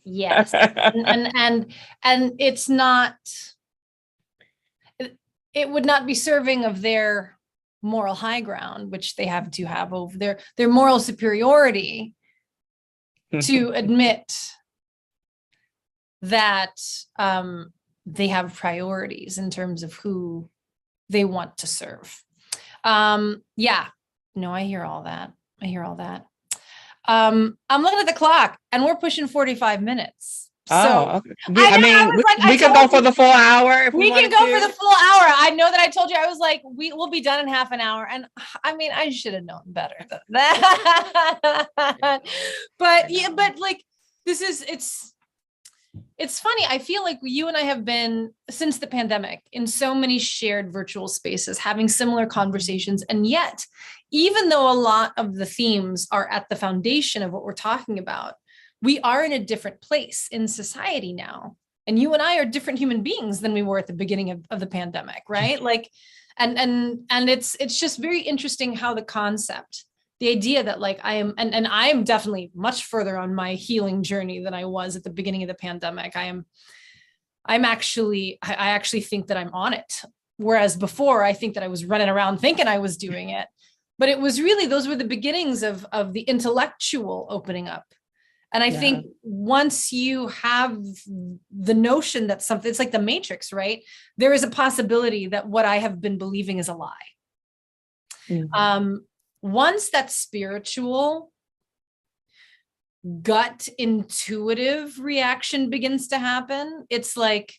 S1: Yes. And it's not, it would not be serving of their moral high ground, which they have to have over their moral superiority, to admit that they have priorities in terms of who they want to serve. Yeah, no, I hear all that. I hear all that. I'm looking at the clock and we're pushing 45 minutes. So
S2: Oh, okay.
S1: I
S2: I
S1: know, I
S2: mean,
S1: was like, I
S2: we could go
S1: told
S2: for
S1: you,
S2: the full hour if we
S1: we can
S2: wanted
S1: go for the
S2: to.
S1: full hour. I know that I told you, I was like, we will be done in half an hour. And I mean, I should have known better than that. But yeah, but like, this is, it's funny. I feel like you and I have been, since the pandemic, in so many shared virtual spaces, having similar conversations. And yet, even though a lot of the themes are at the foundation of what we're talking about, we are in a different place in society now. And you and I are different human beings than we were at the beginning of the pandemic, right? Like, and it's just very interesting how the concept, the idea that like I am, and I am definitely much further on my healing journey than I was at the beginning of the pandemic. I actually think that I'm on it. Whereas before, I think that I was running around thinking I was doing it. But it was really, those were the beginnings of the intellectual opening up. And I think once you have the notion that something, it's like the Matrix, right? There is a possibility that what I have been believing is a lie. Once that spiritual, gut intuitive reaction begins to happen, it's like,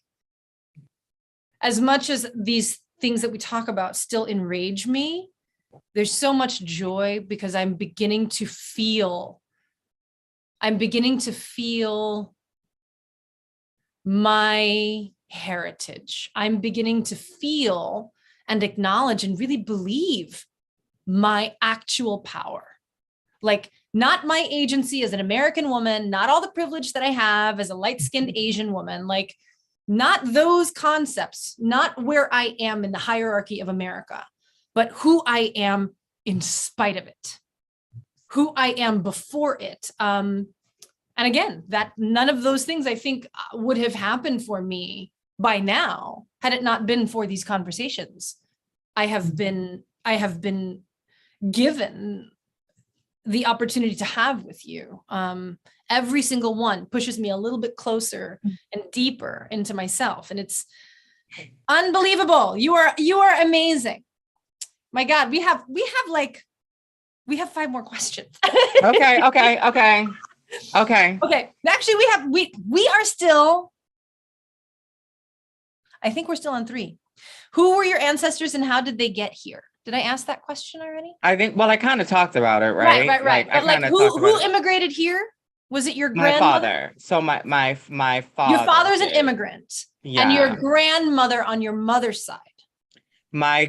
S1: as much as these things that we talk about still enrage me, there's so much joy because I'm beginning to feel my heritage. I'm beginning to feel and acknowledge and really believe my actual power. Like, not my agency as an American woman, not all the privilege that I have as a light-skinned Asian woman, like not those concepts, not where I am in the hierarchy of America, but who I am in spite of it, who I am before it. And again, that none of those things I think would have happened for me by now had it not been for these conversations. I have been given the opportunity to have with you. Every single one pushes me a little bit closer and deeper into myself. And it's unbelievable. You are amazing. My God, we have 5 more questions.
S2: Okay.
S1: Actually, we are still, I think we're still on 3. Who were your ancestors and how did they get here? Did I ask that question already?
S2: I think, well, I kind of talked about it, right?
S1: Right. But like, who immigrated here? Was it your grandmother?
S2: My father. So my father.
S1: Your father's an immigrant.
S2: Yeah.
S1: And your grandmother on your mother's side.
S2: My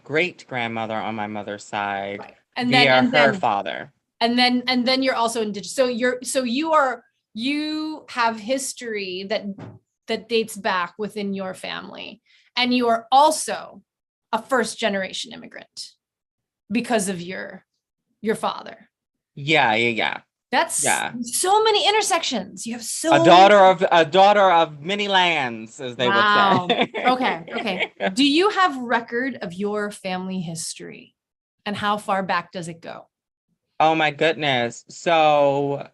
S2: great grandmother on my mother's side. Right.
S1: And
S2: then her father.
S1: And then you're also indigenous. So you have history that dates back within your family. And you are also a first generation immigrant because of your father.
S2: Yeah.
S1: That's so many intersections. You have
S2: a daughter of many lands, as they would say.
S1: Okay. Do you have record of your family history and how far back does it go?
S2: Oh my goodness. So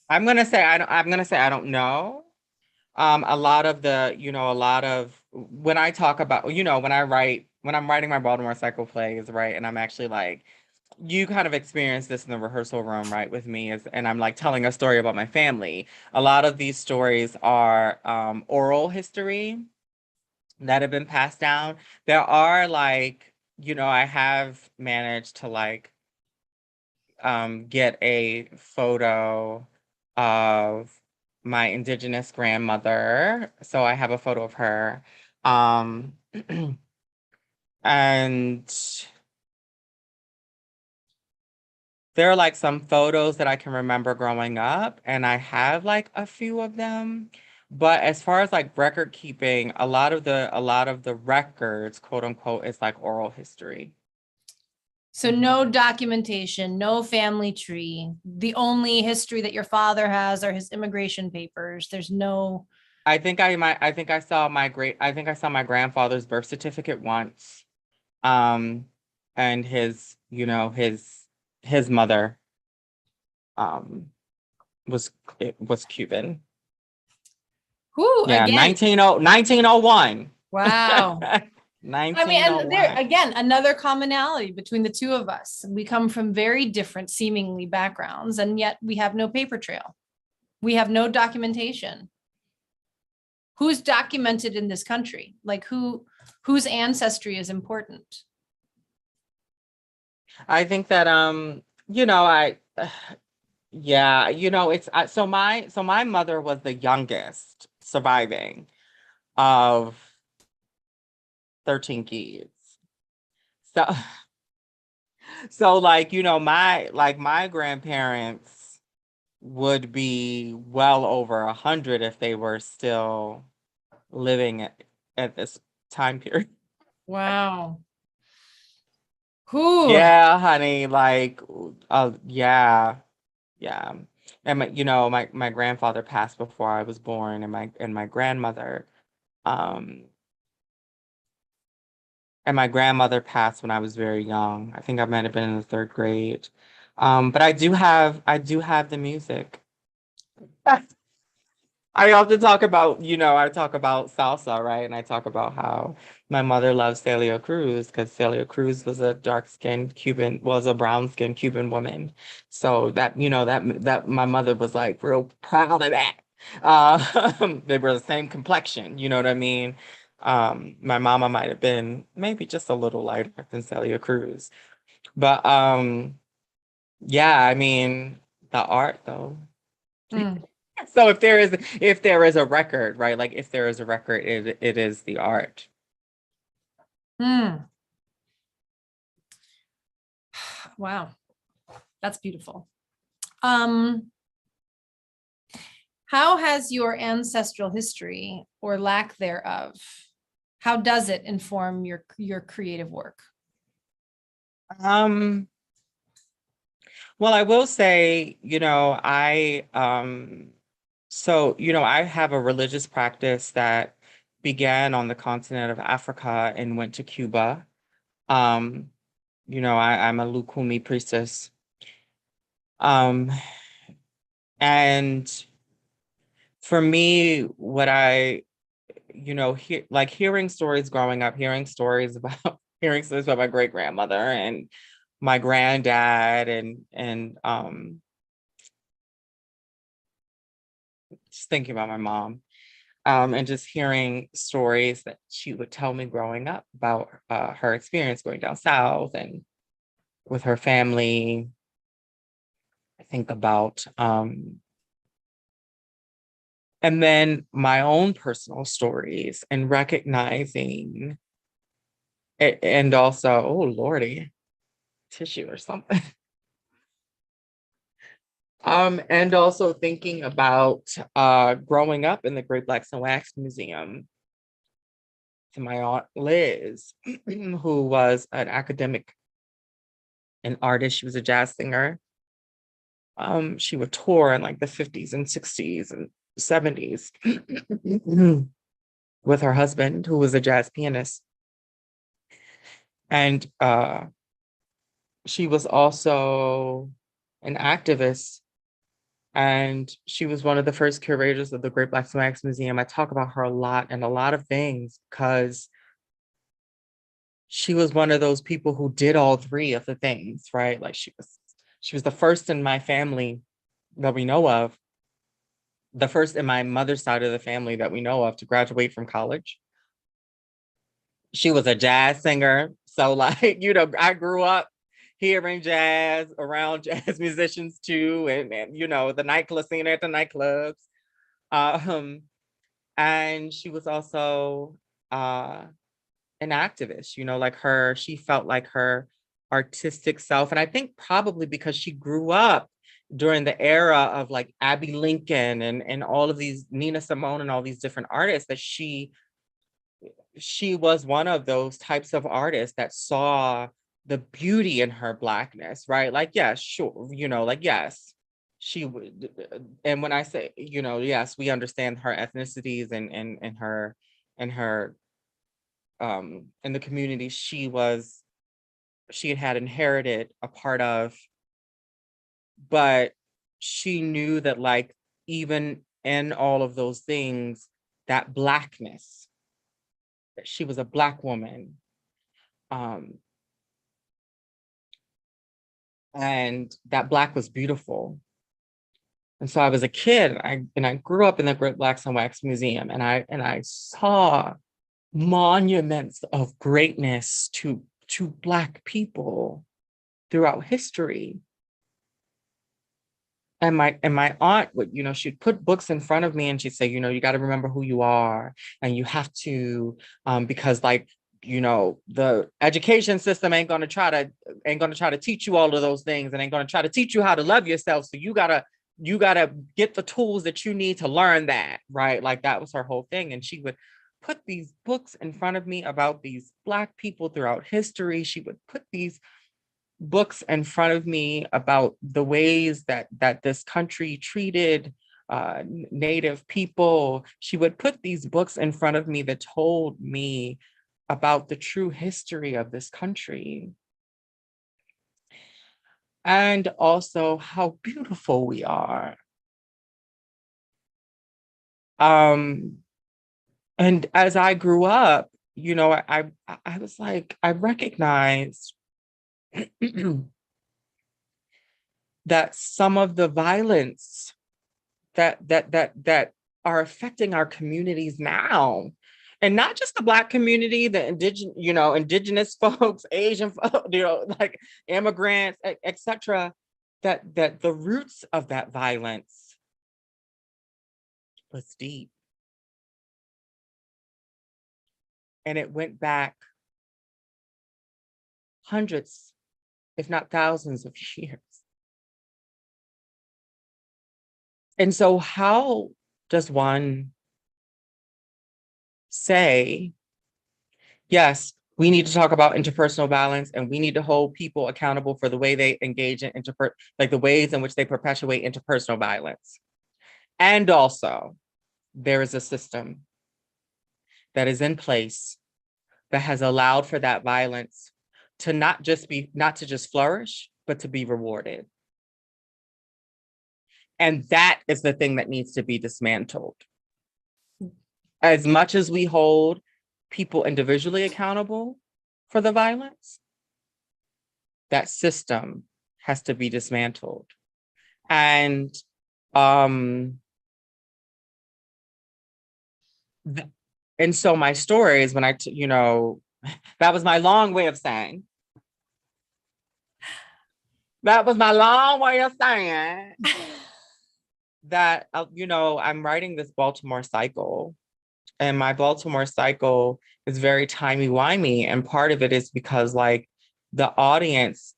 S2: I'm gonna say I don't know. A lot of when I talk about, when I'm writing my Baltimore cycle plays, right, and I'm actually like, you kind of experience this in the rehearsal room, right, with me, and I'm like telling a story about my family. A lot of these stories are oral history that have been passed down. There are like, I have managed to like get a photo of my indigenous grandmother. So I have a photo of her. And there are like some photos that I can remember growing up, and I have like a few of them. But as far as like record keeping, a lot of the records, quote unquote, is like oral history.
S1: So no documentation, no family tree. The only history that your father has are his immigration papers. There's no.
S2: I think I saw my grandfather's birth certificate once. And his mother was Cuban.
S1: Who
S2: Yeah,
S1: again?
S2: 1901.
S1: Wow. I mean, and there
S2: 1901.
S1: again, another commonality between the two of us. We come from very different seemingly backgrounds, and yet we have no paper trail. We have no documentation. Who's documented in this country? Like whose ancestry is important?
S2: I think that you know, yeah, you know, so my mother was the youngest surviving of 13 kids. So so like, you know, my grandparents would be well over 100 if they were still living at this time period.
S1: Wow. Who?
S2: Yeah, honey, like yeah, yeah. And my grandfather passed before I was born, and my grandmother um and my grandmother passed when I was very young. I think I might have been in the third grade. But I do have the music. I often talk about, I talk about salsa, right? And I talk about how my mother loves Celia Cruz because Celia Cruz was a a brown-skinned Cuban woman. So that my mother was like real proud of that. They were the same complexion, you know what I mean? My mama might have been maybe just a little lighter than Celia Cruz. But yeah, I mean, the art though.
S1: Mm,
S2: So if there is a record, right? Like if there is a record, it is the art.
S1: mm. Wow, that's beautiful. Um, how has your ancestral history or lack thereof, how does it inform your creative work?
S2: Um, well, I will say, I have a religious practice that began on the continent of Africa and went to Cuba. Um, I'm a Lukumi priestess. Um, and for me, what I like hearing stories growing up, hearing stories about hearing stories about my great grandmother and my granddad and just thinking about my mom, and just hearing stories that she would tell me growing up about her experience going down south and with her family. I think about and then my own personal stories and recognizing and also, oh Lordy, tissue or something. And also thinking about growing up in the Great Blacks and Wax Museum to my aunt Liz, who was an academic and artist. She was a jazz singer. She would tour in like the 50s and 60s and 70s with her husband, who was a jazz pianist. And she was also an activist, and she was one of the first curators of the Great Blacks and Wax Museum. I talk about her a lot and a lot of things because she was one of those people who did all three of the things, right? Like she was the first in my family that we know of, the first in my mother's side of the family that we know of to graduate from college. She was a jazz singer. So like, I grew up hearing jazz around jazz musicians too, and the nightclub scene at the nightclubs. Um, and she was also an activist, like she felt like her artistic self. And I think probably because she grew up during the era of like Abby Lincoln and all of these Nina Simone and all these different artists, that she was one of those types of artists that saw the beauty in her blackness, right? Like, yes, sure, like, yes, she would. And when I say, yes, we understand her ethnicities and her in the community she had inherited a part of, but she knew that like even in all of those things, that Blackness, that she was a Black woman. And that Black was beautiful. And so I was a kid, and I grew up in the Great Blacks and Wax Museum, and I saw monuments of greatness to Black people throughout history. And my aunt would, she'd put books in front of me and she'd say, you got to remember who you are, and you have to, because the education system ain't gonna try to teach you all of those things, and ain't gonna try to teach you how to love yourself. So you gotta get the tools that you need to learn that, right? Like, that was her whole thing. And she would put these books in front of me about these Black people throughout history. She would put these books in front of me about the ways that this country treated Native people. She would put these books in front of me that told me about the true history of this country, and also how beautiful we are. And as I grew up, I was like, I recognized that some of the violence that are affecting our communities now, and not just the Black community, the indigenous folks, Asian folks, like immigrants, etc., that the roots of that violence was deep. And it went back hundreds, if not thousands of years. And so how does one say, yes, we need to talk about interpersonal violence, and we need to hold people accountable for the way they engage in the ways in which they perpetuate interpersonal violence. And also, there is a system that is in place that has allowed for that violence to not to just flourish, but to be rewarded. And that is the thing that needs to be dismantled. As much as we hold people individually accountable for the violence, that system has to be dismantled. And so my story is, when that was my long way of saying, that I'm writing this Baltimore cycle, and my Baltimore cycle is very timey-wimey. And part of it is because, like, the audience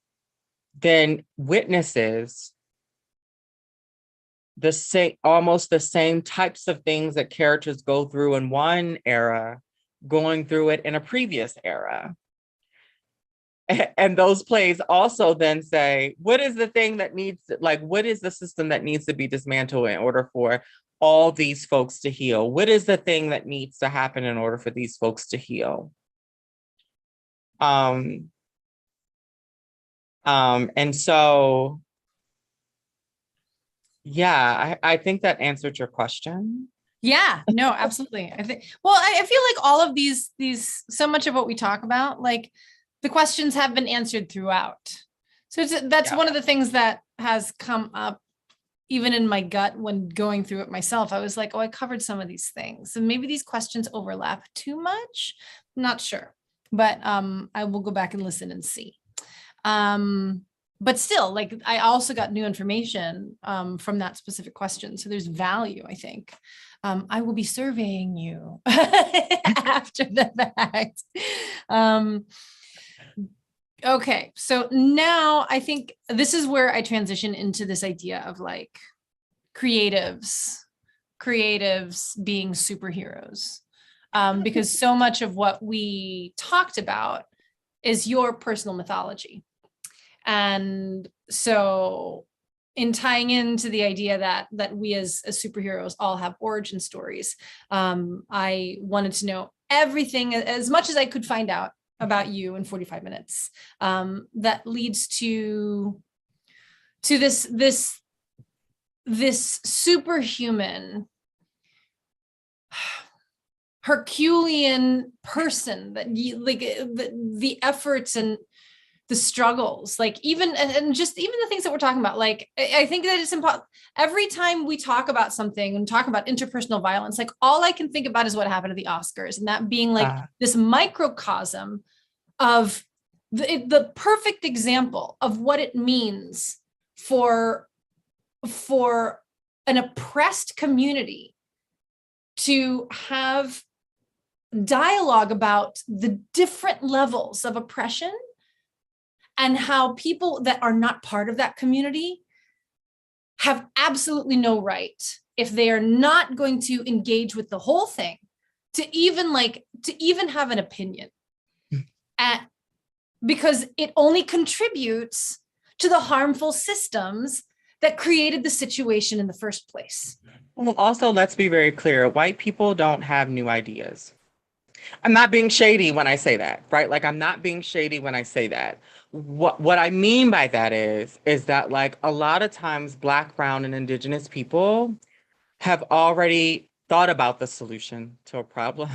S2: then witnesses almost the same types of things that characters go through in one era, going through it in a previous era. And those plays also then say, what is the system that needs to be dismantled in order for all these folks to heal? What is the thing that needs to happen in order for these folks to heal? And so, yeah, I think that answered your question.
S1: Yeah, no, absolutely. I think, well, I feel like all of these, so much of what we talk about, like, the questions have been answered throughout. So that's one of the things that has come up even in my gut when going through it myself. I was like, oh, I covered some of these things, and maybe these questions overlap too much. I'm not sure, but I will go back and listen and see. But still, like, I also got new information from that specific question. So there's value, I think. I will be surveying you after the fact. Okay, so now I think this is where I transition into this idea of, like, creatives being superheroes, because so much of what we talked about is your personal mythology. And so, in tying into the idea that we as superheroes all have origin stories, I wanted to know everything, as much as I could find out about you in 45 minutes, that leads to this superhuman Herculean person that you like the efforts and the struggles, like even and just even the things that we're talking about. Like I think that it's important every time we talk about something and talk about interpersonal violence, like all I can think about is what happened at the Oscars, and that being like this microcosm of the perfect example of what it means for an oppressed community to have dialogue about the different levels of oppression and how people that are not part of that community have absolutely no right, if they are not going to engage with the whole thing, to even have an opinion, because it only contributes to the harmful systems that created the situation in the first place.
S2: Well, also, let's be very clear. White people don't have new ideas. I'm not being shady when I say that, right? Like, I'm not being shady when I say that. What I mean by that is that, like, a lot of times Black, brown, and Indigenous people have already thought about the solution to a problem,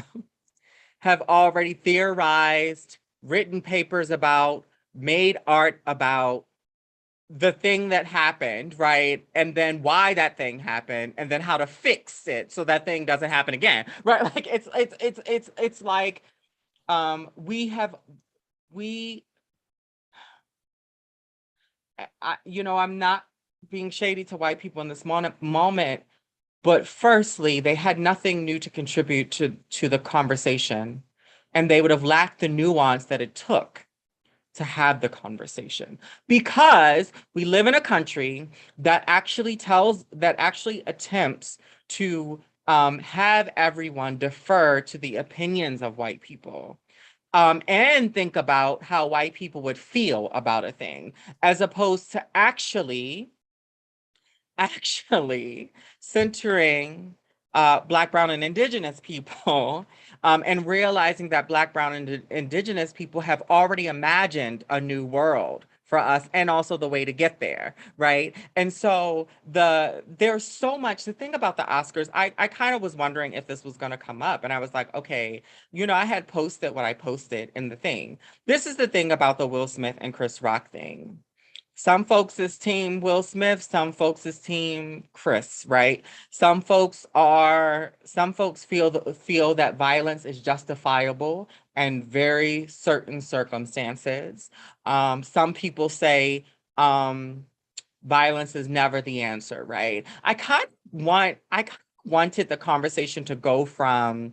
S2: have already theorized, written papers about, made art about the thing that happened, right? And then why that thing happened, and then how to fix it so that thing doesn't happen again, right? Like it's like we I'm not being shady to white people in this moment, but firstly, they had nothing new to contribute to the conversation, and they would have lacked the nuance that it took to have the conversation, because we live in a country that actually attempts to have everyone defer to the opinions of white people, and think about how white people would feel about a thing, as opposed to actually centering Black, brown, and Indigenous people, and realizing that Black, brown, and Indigenous people have already imagined a new world for us, and also the way to get there, right? And so there's so much. The thing about the Oscars, I kind of was wondering if this was going to come up, and I was like, okay, I had posted what I posted in the thing. This is the thing about the Will Smith and Chris Rock thing. Some folks is team Will Smith, some folks is team Chris, right? Some folks feel that violence is justifiable in very certain circumstances. Some people say violence is never the answer, right? I wanted the conversation to go from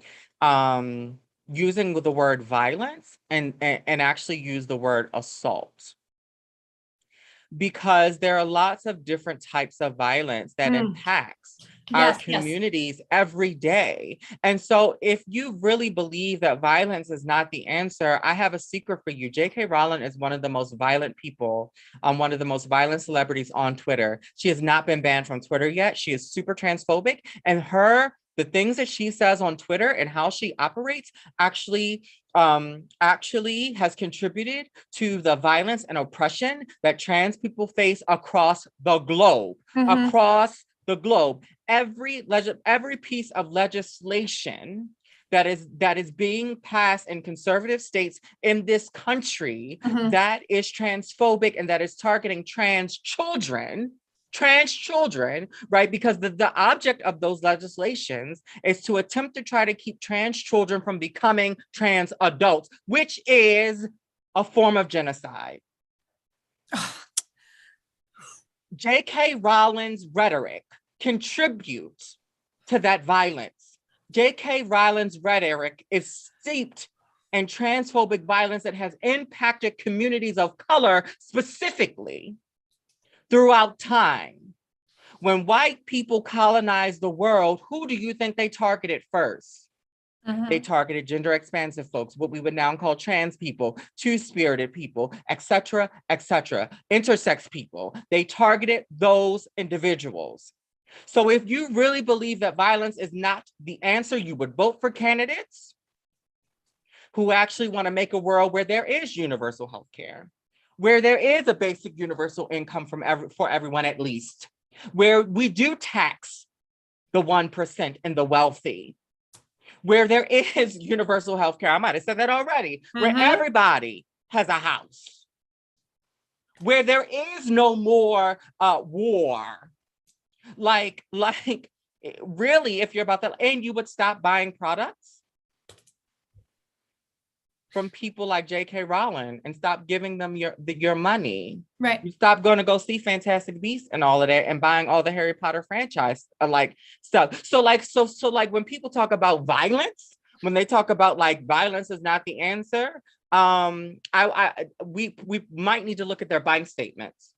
S2: using the word violence and actually use the word assault, because there are lots of different types of violence that impacts our communities every day. And so if you really believe that violence is not the answer, I have a secret for you. J.K. Rowling is one of the most violent people, one of the most violent celebrities on Twitter. She has not been banned from Twitter yet. She is super transphobic, and the things that she says on Twitter and how she operates actually has contributed to the violence and oppression that trans people face across the globe. Across the globe, every piece of legislation that is being passed in conservative states in this country that is transphobic and that is targeting trans children, right? Because the object of those legislations is to attempt to try to keep trans children from becoming trans adults, which is a form of genocide. J.K. Rowling's rhetoric contributes to that violence. J.K. Rowling's rhetoric is steeped in transphobic violence that has impacted communities of color specifically throughout time. When white people colonized the world, who do you think they targeted first? They targeted gender expansive folks, what we would now call trans people, two-spirited people, etc., intersex people. They targeted those individuals. So if you really believe that violence is not the answer, you would vote for candidates who actually want to make a world where there is universal health care, where there is a basic universal income for everyone at least, where we do tax the 1% and the wealthy, where there is universal health care. I might have said that already, where everybody has a house, where there is no more war. Like really, if you're about that, and you would stop buying products from people like J.K. Rowling and stop giving them your money.
S1: Right.
S2: You stop going to go see Fantastic Beasts and all of that and buying all the Harry Potter franchise like stuff. So like when people talk about violence, when they talk about like violence is not the answer, we might need to look at their bank statements.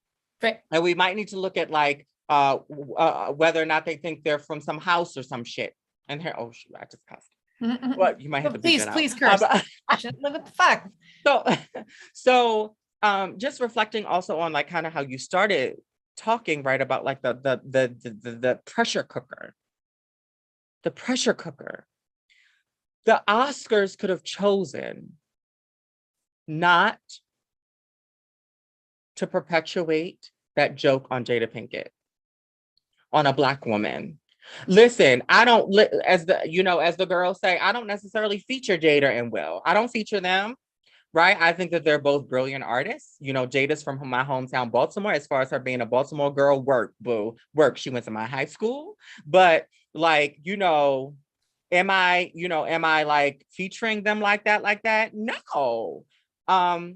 S1: Right.
S2: And we might need to look at like whether or not they think they're from some house or some shit. And here, oh shoot, I just cussed. What you might have to
S1: please curse. What the fuck?
S2: So just reflecting also on like kind of how you started talking, right, about like the pressure cooker. The pressure cooker. The Oscars could have chosen not to perpetuate that joke on Jada Pinkett, on a Black woman. Listen, I don't, as the girls say, I don't necessarily feature Jada and Will. I don't feature them, right? I think that they're both brilliant artists. You know, Jada's from my hometown, Baltimore. As far as her being a Baltimore girl, work. She went to my high school. But like, am I like featuring them like that? No.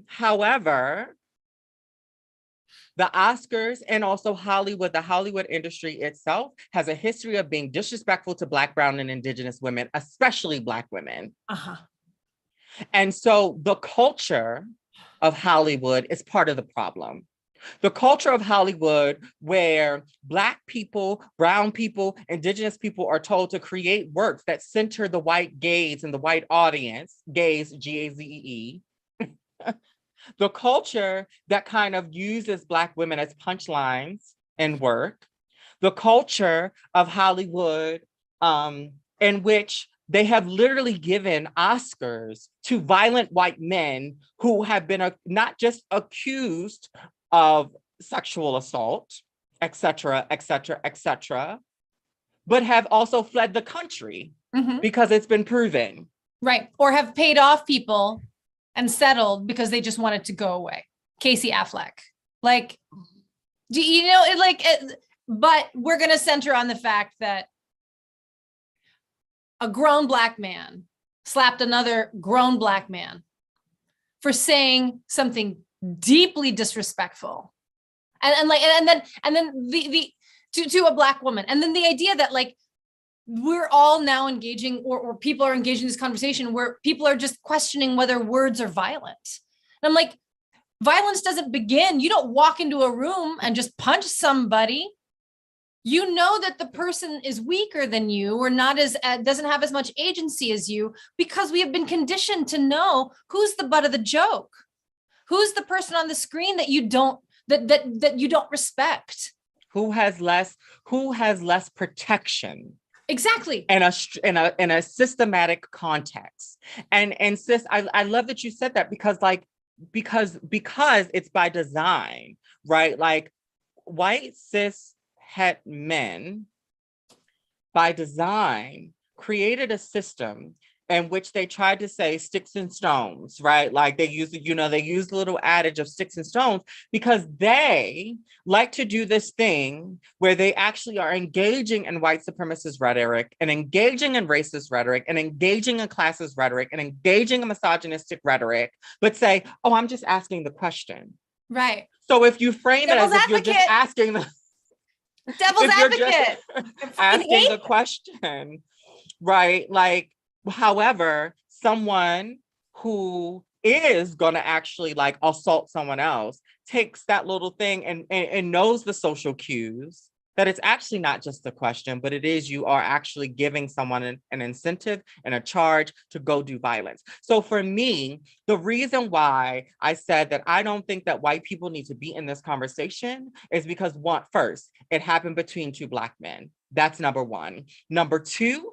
S2: However, the Oscars and also Hollywood, the Hollywood industry itself has a history of being disrespectful to Black, brown, and Indigenous women, especially Black women. And so the culture of Hollywood is part of the problem. The culture of Hollywood, where Black people, brown people, Indigenous people are told to create works that center the white gaze and the white audience, gaze, G-A-Z-E-E, the culture that kind of uses Black women as punchlines in work, the culture of Hollywood in which they have literally given Oscars to violent white men who have been not just accused of sexual assault, et cetera, but have also fled the country because it's been proven.
S1: Right, or have paid off people and settled because they just wanted to go away. Casey Affleck. Like, but we're going to center on the fact that a grown Black man slapped another grown Black man for saying something deeply disrespectful. And then to a Black woman. And then the idea that like, we're all now engaging or people are engaging in this conversation where people are just questioning whether words are violent. And I'm like, violence doesn't begin. You don't walk into a room and just punch somebody. You know that the person is weaker than you or not as doesn't have as much agency as you because we have been conditioned to know who's the butt of the joke. Who's the person on the screen that you don't that you don't respect?
S2: Who has less protection?
S1: Exactly.
S2: In a systematic context. And sis, I love that you said that because it's by design, right? Like white cis het men by design created a system in which they tried to say sticks and stones, right? Like they use the little adage of sticks and stones because they like to do this thing where they actually are engaging in white supremacist rhetoric and engaging in racist rhetoric and engaging in classist rhetoric and engaging in misogynistic rhetoric, but say, oh, I'm just asking the question.
S1: Right.
S2: So if you frame
S1: Devil's
S2: it as if
S1: advocate.
S2: You're just asking the
S1: Devil's advocate.
S2: Asking the question, right? Like, however, someone who is going to actually like assault someone else takes that little thing and knows the social cues that it's actually not just a question, but it is you are actually giving someone an incentive and a charge to go do violence. So for me, the reason why I said that I don't think that white people need to be in this conversation is because first, it happened between two Black men. That's number one. Number two,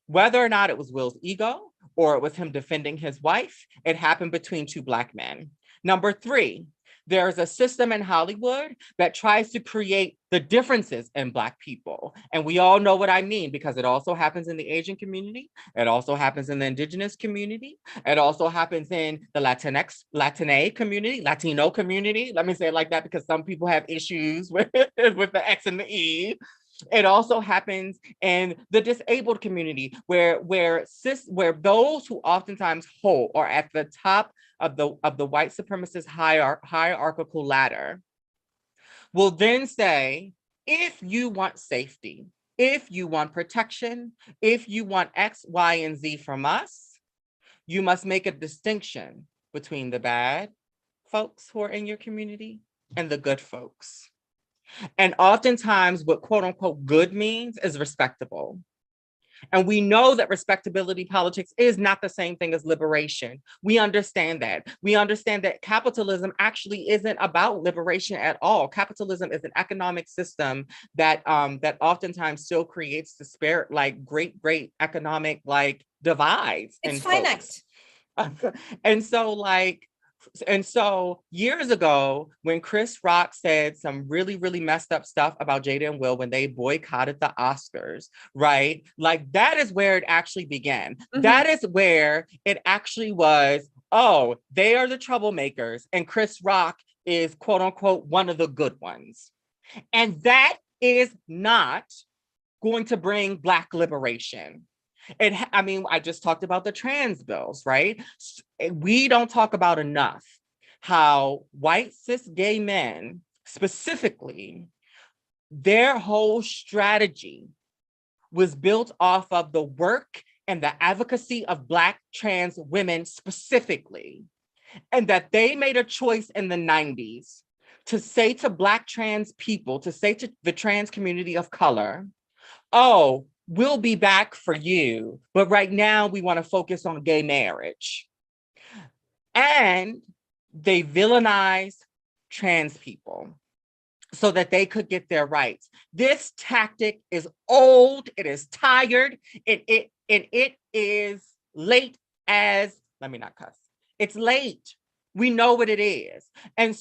S2: whether or not it was Will's ego or it was him defending his wife, it happened between two Black men. Number three, There's a system in Hollywood that tries to create the differences in Black people. And we all know what I mean, because it also happens in the Asian community. It also happens in the Indigenous community. It also happens in the Latino community. Let me say it like that, because some people have issues with the X and the E. It also happens in the disabled community, where those who oftentimes hold or at the top of the white supremacist hierarchical ladder will then say, if you want safety, if you want protection, if you want X, Y, and Z from us, you must make a distinction between the bad folks who are in your community and the good folks. And oftentimes what quote unquote good means is respectable. And we know that respectability politics is not the same thing as liberation. We understand that. We understand that capitalism actually isn't about liberation at all. Capitalism is an economic system that that oftentimes still creates great economic divides.
S1: It's finite.
S2: And so years ago, when Chris Rock said some really, really messed up stuff about Jada and Will when they boycotted the Oscars, right? Like, that is where it actually began. Mm-hmm. That is where it actually was, oh, they are the troublemakers, and Chris Rock is, quote unquote, one of the good ones. And that is not going to bring Black liberation. I just talked about the trans bills, right? We don't talk about enough how white cis gay men, specifically, their whole strategy was built off of the work and the advocacy of Black trans women specifically, and that they made a choice in the 90s to say to Black trans people, to say to the trans community of color, oh, we'll be back for you, but right now we want to focus on gay marriage. And they villainized trans people so that they could get their rights. This tactic is old, it is tired, it is late as, let me not cuss. It's late. We know what it is. And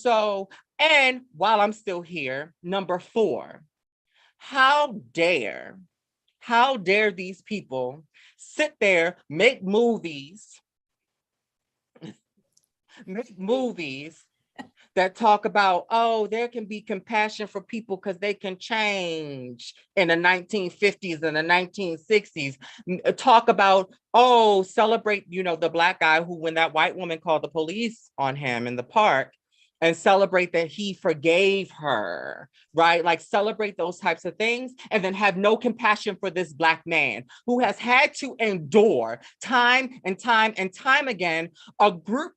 S2: while I'm still here, number 4, how dare these people sit there, make movies that talk about, oh, there can be compassion for people because they can change in the 1950s and the 1960s. Talk about, oh, celebrate, the Black guy who, when that white woman called the police on him in the park, and celebrate that he forgave her, right? Like, celebrate those types of things, and then have no compassion for this Black man who has had to endure time and time and time again a group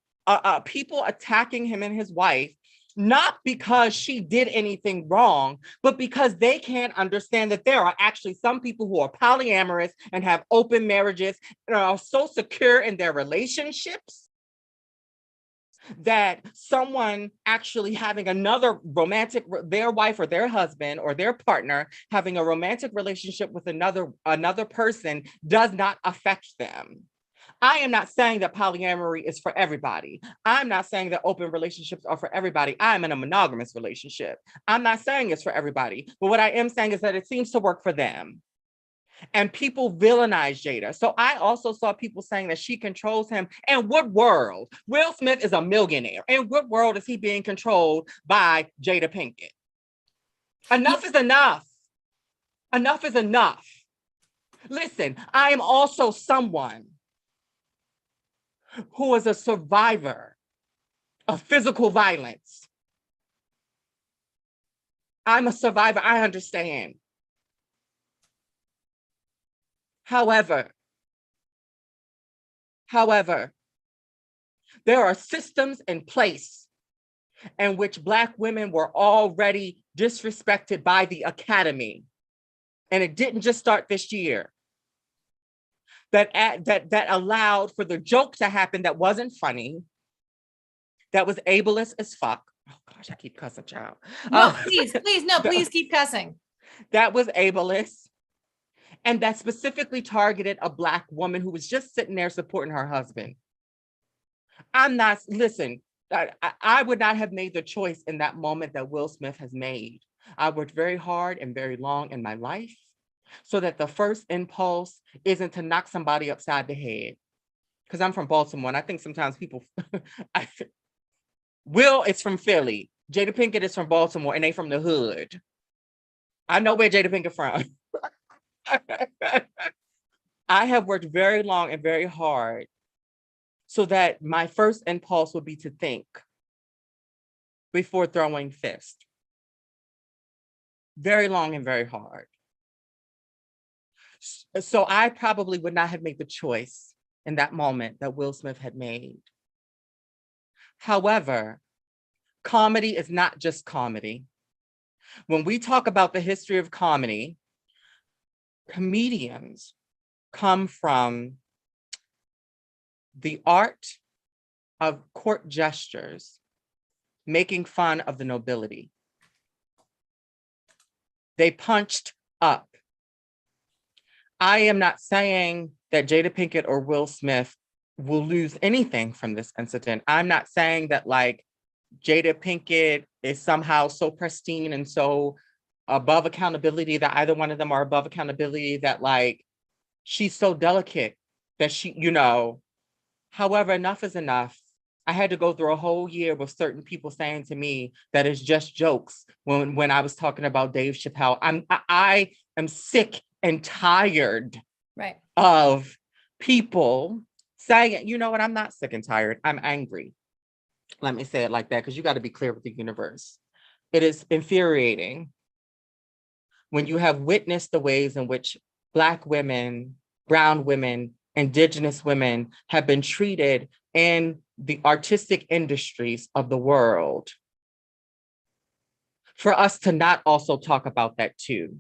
S2: people attacking him and his wife, not because she did anything wrong, but because they can't understand that there are actually some people who are polyamorous and have open marriages and are so secure in their relationships that someone actually having another romantic, their wife or their husband or their partner having a romantic relationship with another person does not affect them. I am not saying that polyamory is for everybody. I'm not saying that open relationships are for everybody. I'm in a monogamous relationship. I'm not saying it's for everybody, but what I am saying is that it seems to work for them. And people villainize Jada. So I also saw people saying that she controls him. In what world? Will Smith is a millionaire. In what world is he being controlled by Jada Pinkett? Enough is enough. Enough is enough. Listen, I am also someone who is a survivor of physical violence. I'm a survivor, I understand. However, there are systems in place in which Black women were already disrespected by the Academy. And it didn't just start this year. That allowed for the joke to happen that wasn't funny, that was ableist as fuck. Oh gosh, I keep cussing, child.
S1: No, please keep cussing.
S2: That was ableist. And that specifically targeted a Black woman who was just sitting there supporting her husband. Listen, I would not have made the choice in that moment that Will Smith has made. I worked very hard and very long in my life so that the first impulse isn't to knock somebody upside the head. Because I'm from Baltimore, and I think sometimes people, Will is from Philly. Jada Pinkett is from Baltimore, and they from the hood. I know where Jada Pinkett from. I have worked very long and very hard so that my first impulse would be to think before throwing fist. Very long and very hard. So I probably would not have made the choice in that moment that Will Smith had made. However, comedy is not just comedy. When we talk about the history of comedy, comedians come from the art of court gestures, making fun of the nobility. They punched up. I am not saying that Jada Pinkett or Will Smith will lose anything from this incident. I'm not saying that like Jada Pinkett is somehow so pristine and so above accountability that either one of them are above accountability, that like she's so delicate that she, however, enough is enough. I had to go through a whole year with certain people saying to me that it's just jokes when I was talking about Dave Chappelle. I am sick and tired of people saying, you know what, I'm not sick and tired, I'm angry. Let me say it like that, because you got to be clear with the universe. It is infuriating when you have witnessed the ways in which Black women, brown women, Indigenous women have been treated in the artistic industries of the world, for us to not also talk about that too.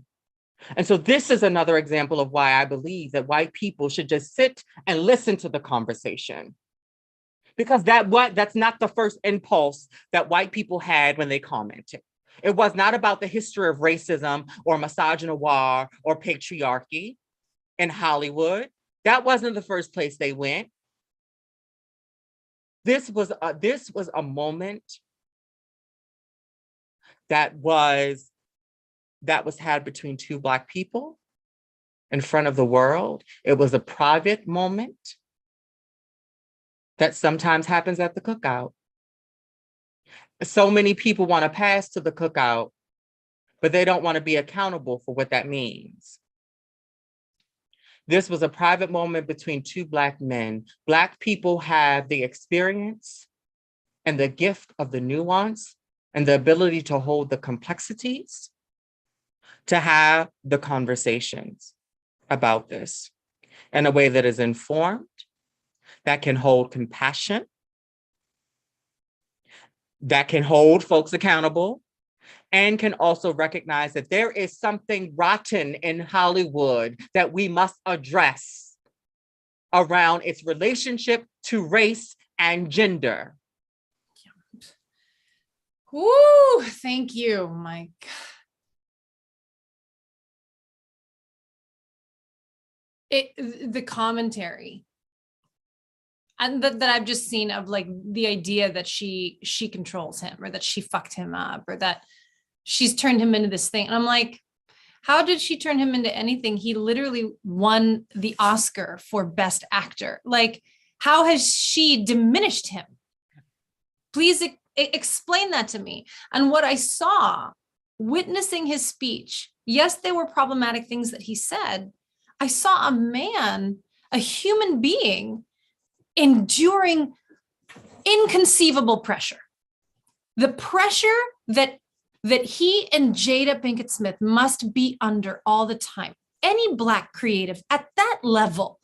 S2: And so this is another example of why I believe that white people should just sit and listen to the conversation. Because that's not the first impulse that white people had when they commented. It was not about the history of racism or misogynoir or patriarchy in Hollywood. That wasn't the first place they went. This was a moment that was had between two Black people in front of the world. It was a private moment that sometimes happens at the cookout. So many people want to pass to the cookout, but they don't want to be accountable for what that means. This was a private moment between two Black men. Black people have the experience and the gift of the nuance and the ability to hold the complexities, to have the conversations about this in a way that is informed, that can hold compassion, that can hold folks accountable, and can also recognize that there is something rotten in Hollywood that we must address around its relationship to race and gender.
S1: Ooh, thank you, Mike. The commentary and that I've just seen of like the idea that she controls him, or that she fucked him up, or that she's turned him into this thing. And I'm like, how did she turn him into anything? He literally won the Oscar for Best Actor. Like, how has she diminished him? Please explain that to me. And what I saw witnessing his speech, yes, there were problematic things that he said. I saw a man, a human being, enduring inconceivable pressure. The pressure that he and Jada Pinkett Smith must be under all the time. Any Black creative at that level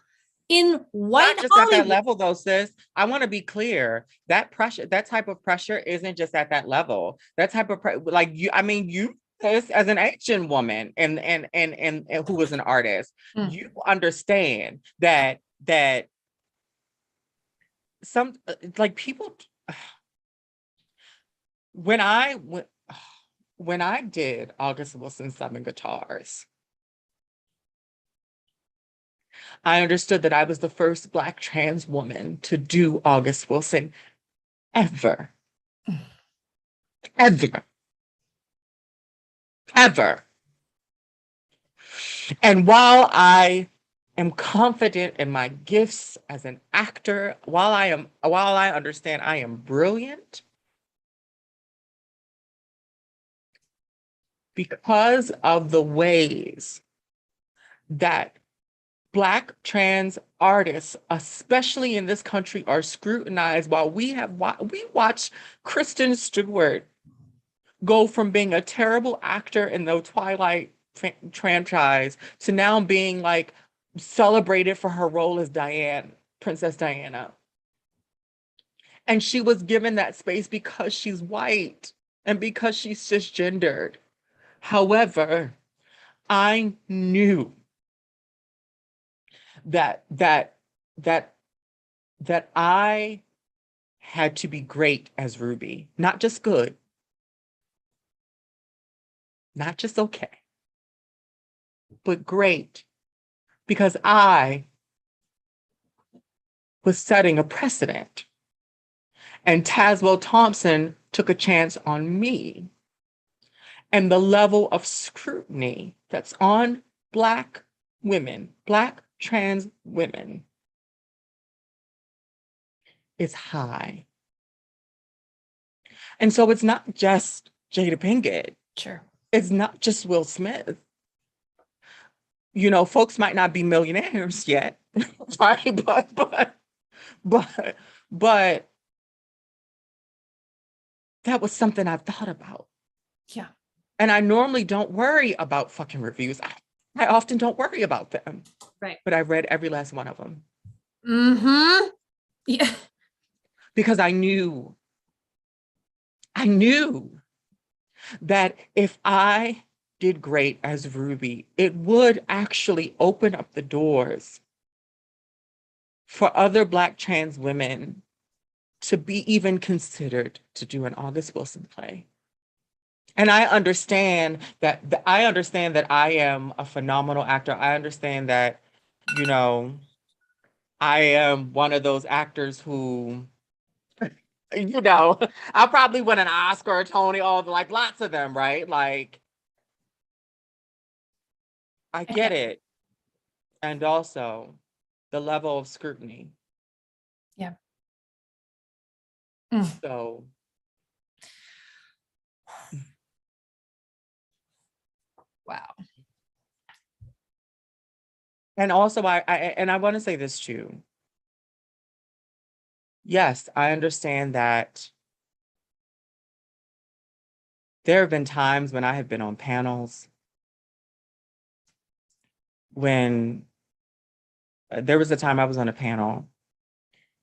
S1: in white
S2: Not just
S1: Hollywood.
S2: at that level though, sis. I want to be clear. That pressure, that type of pressure isn't just at that level. That type of like you, I mean, you as an Asian woman and who was an artist, you understand that some like people when I did August Wilson's 7 Guitars, I understood that I was the first Black trans woman to do August Wilson ever. Ever. Ever. And while I am confident in my gifts as an actor, while I understand I am brilliant, because of the ways that Black trans artists, especially in this country, are scrutinized, while we watch Kristen Stewart go from being a terrible actor in the Twilight franchise to now being like celebrated for her role as Diane, Princess Diana. And she was given that space because she's white and because she's cisgendered. However, I knew that that that that I had to be great as Ruby, not just good, not just okay, but great, because I was setting a precedent. And Tazewell Thompson took a chance on me. And the level of scrutiny that's on Black women, Black trans women, is high. And so it's not just Jada Pinkett.
S1: Sure.
S2: It's not just Will Smith. You know, folks might not be millionaires yet, right? But that was something I've thought about.
S1: Yeah.
S2: And I normally don't worry about fucking reviews. I often don't worry about them.
S1: Right.
S2: But I read every last one of them.
S1: Mm-hmm. Yeah.
S2: Because I knew that if I did great as Ruby, it would actually open up the doors for other Black trans women to be even considered to do an August Wilson play. And I understand that I am a phenomenal actor. I understand that, you know, I am one of those actors who, you know, I'll probably win an Oscar or Tony, all like lots of them, right? Like, I get it. And also the level of scrutiny.
S1: Yeah. Mm.
S2: So,
S1: Wow.
S2: and also I want to say this too. Yes, I understand that there have been times when I have been on panels when there was a time I was on a panel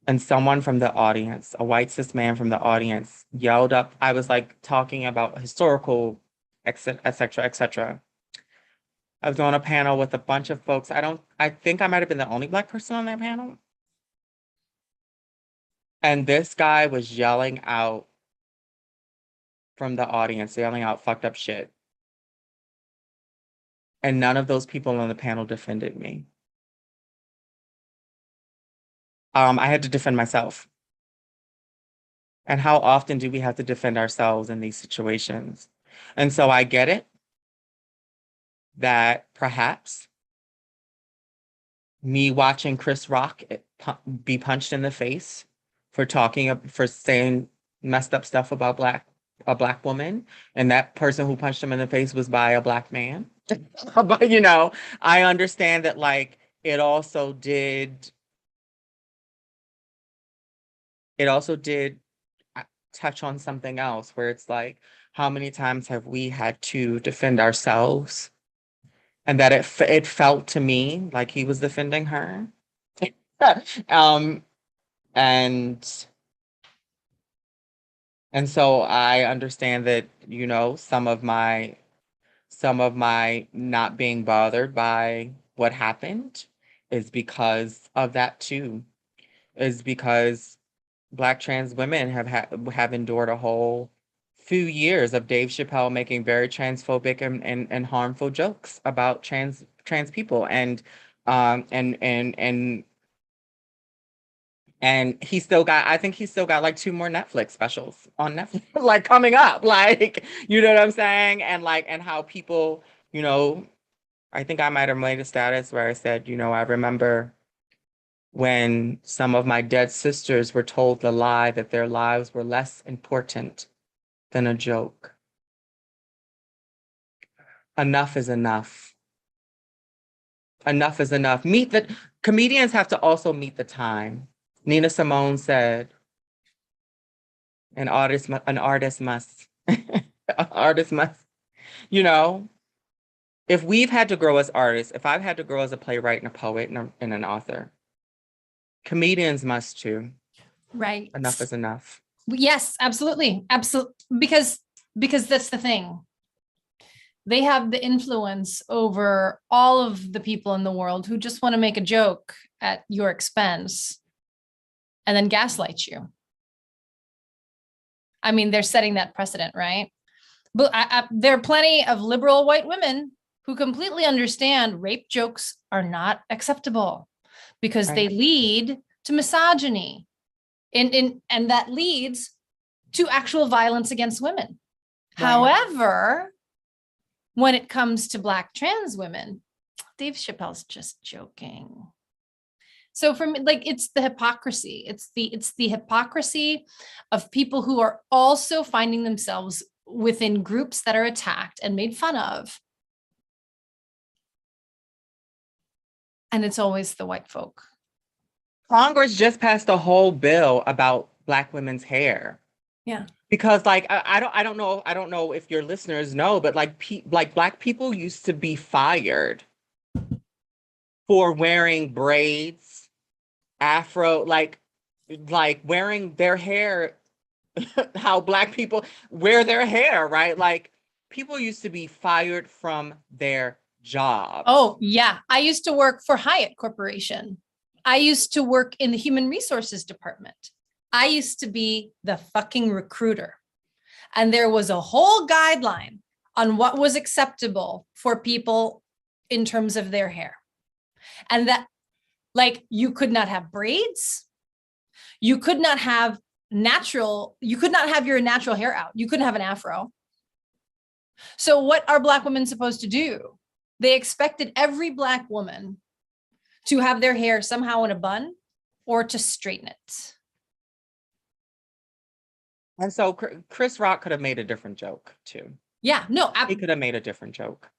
S2: and someone from the audience, a white cis man from the audience, yelled up. I was like talking about historical, et cetera, et cetera. I was on a panel with a bunch of folks. I think I might have been the only Black person on that panel. And this guy was yelling out from the audience, yelling out fucked up shit. And none of those people on the panel defended me. I had to defend myself. And how often do we have to defend ourselves in these situations? And so I get it that perhaps me watching Chris Rock be punched in the face for saying messed up stuff about a Black woman, and that person who punched him in the face was by a Black man. But you know, I understand that like it also did touch on something else where it's like, how many times have we had to defend ourselves? And that it felt to me like he was defending her. um, and and so I understand that, you know, some of my not being bothered by what happened is because of that too. Is because Black trans women have endured a whole few years of Dave Chappelle making very transphobic and harmful jokes about trans people, and And I think he's still got like 2 more Netflix specials on Netflix, like coming up, like, you know what I'm saying? And how people, I think I might have made a status where I said, I remember when some of my dead sisters were told the lie that their lives were less important than a joke. Enough is enough. Enough is enough. Comedians have to also meet the time. Nina Simone said, an artist must, an artist must, you know, if we've had to grow as artists, if I've had to grow as a playwright and a poet and an author, comedians must too.
S1: Right.
S2: Enough is enough.
S1: Yes, absolutely. Absolutely. Because that's the thing. They have the influence over all of the people in the world who just want to make a joke at your expense and then gaslight you. I mean, they're setting that precedent, right? But there are plenty of liberal white women who completely understand rape jokes are not acceptable because they lead to misogyny. And that leads to actual violence against women. Right. However, when it comes to Black trans women, Dave Chappelle's just joking. So for me, like, it's the hypocrisy. It's the hypocrisy of people who are also finding themselves within groups that are attacked and made fun of. And it's always the white folk.
S2: Congress just passed a whole bill about Black women's hair.
S1: Yeah.
S2: Because like I don't know if your listeners know, but like Black people used to be fired for wearing braids, afro, like wearing their hair, how Black people wear their hair, right? Like people used to be fired from their jobs.
S1: Oh yeah, I used to work for Hyatt Corporation. I used to work in the human resources department. I used to be the fucking recruiter. And there was a whole guideline on what was acceptable for people in terms of their hair. And that, like, you could not have braids. You could not have your natural hair out. You couldn't have an afro. So what are Black women supposed to do? They expected every Black woman to have their hair somehow in a bun or to straighten it.
S2: And so Chris Rock could have made a different joke too.
S1: Yeah, no,
S2: he could have made a different joke.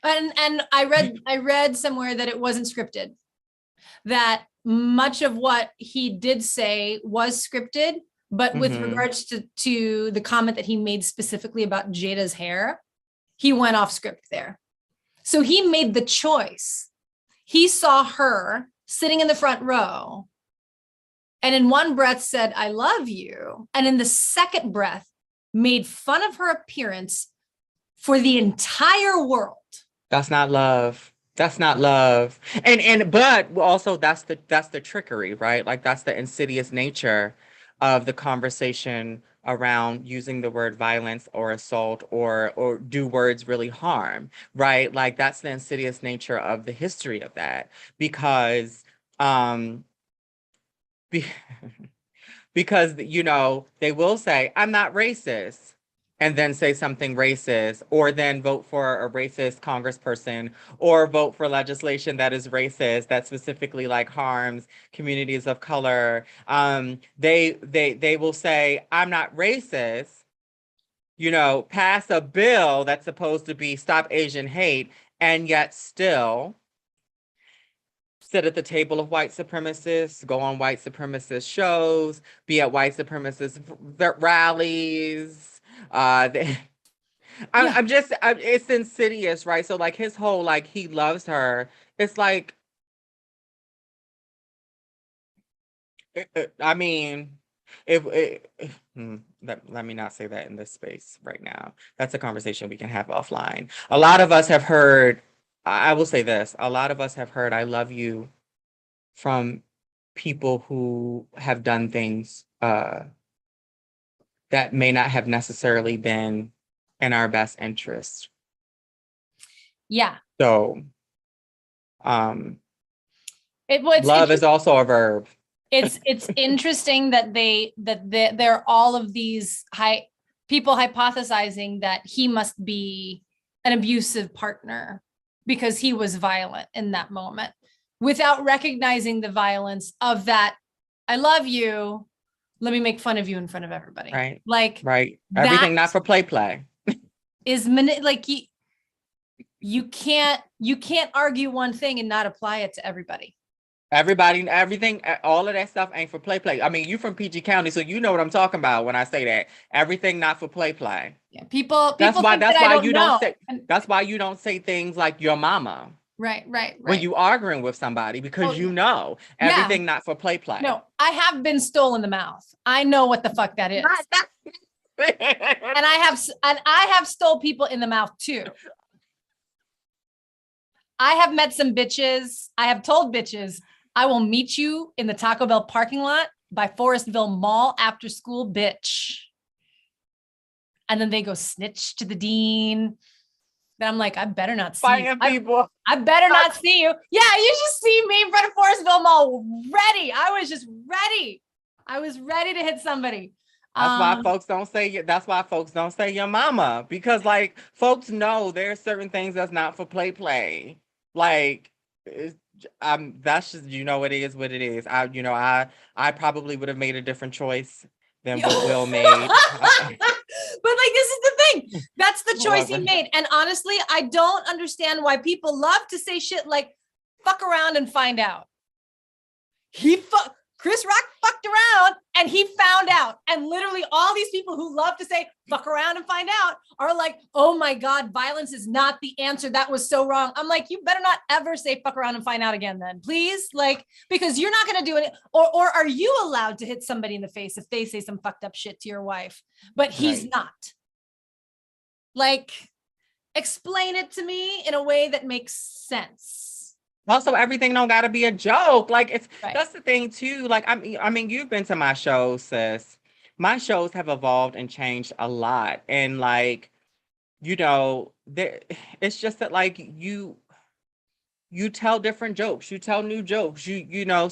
S1: And I read somewhere that it wasn't scripted, that much of what he did say was scripted, but with regards to the comment that he made specifically about Jada's hair, he went off script there. So he made the choice. He saw her sitting in the front row and in one breath said, "I love you." And in the second breath, made fun of her appearance for the entire world.
S2: That's not love. That's not love. But also that's the trickery, right? Like that's the insidious nature of the conversation around using the word violence or assault or do words really harm, right? Like that's the insidious nature of the history of that because because they will say, "I'm not racist," and then say something racist, or then vote for a racist congressperson, or vote for legislation that is racist, that specifically like harms communities of color. They will say, "I'm not racist," pass a bill that's supposed to be Stop Asian Hate, and yet still sit at the table of white supremacists, go on white supremacist shows, be at white supremacist rallies. It's insidious, right? So like his whole, like, he loves her. It's like, I mean, let me not say that in this space right now. That's a conversation we can have offline. A lot of us have heard, I will say this, a lot of us have heard "I love you" from people who have done things that may not have necessarily been in our best interest.
S1: Yeah.
S2: So love is also a verb.
S1: it's interesting that there are all of these people hypothesizing that he must be an abusive partner because he was violent in that moment, without recognizing the violence of that. I love you. Let me make fun of you in front of everybody.
S2: Right.
S1: Like,
S2: right. Everything not for play.
S1: Is like you can't argue one thing and not apply it to everybody.
S2: Everybody, everything, all of that stuff ain't for play. I mean, you from PG County, so you know what I'm talking about when I say that. Everything not for play.
S1: Yeah, people
S2: That's why you
S1: know.
S2: That's why you don't say things like your mama.
S1: Right.
S2: When you arguing with somebody, because you know everything not for play.
S1: No, I have been stolen the mouth. I know what the fuck that is. And I have stole people in the mouth too. I have met some bitches. I have told bitches, I will meet you in the Taco Bell parking lot by Forestville Mall after school, bitch. And then they go snitch to the dean. Then I'm like, I better not see you.
S2: People.
S1: I better not see you. Yeah, you just see me in front of Forestville Mall, ready. I was just ready. I was ready to hit somebody.
S2: That's why folks don't say. That's why folks don't say your mama, because like folks know there's certain things that's not for play. Like, that's just, it is what it is. I probably would have made a different choice than what Will made.
S1: But like, this is the thing. That's the choice he made. And honestly, I don't understand why people love to say shit like fuck around and find out. Chris Rock fucked around and he found out. And literally all these people who love to say fuck around and find out are like, oh my God, violence is not the answer. That was so wrong. I'm like, you better not ever say fuck around and find out again then, please. Like, because you're not going to do it. Or are you allowed to hit somebody in the face if they say some fucked up shit to your wife? But he's not. Like, explain it to me in a way that makes sense.
S2: Also, everything don't gotta be a joke. Like, that's the thing too. Like, I mean, you've been to my shows, sis. My shows have evolved and changed a lot. And like, it's just that like you tell different jokes, you tell new jokes.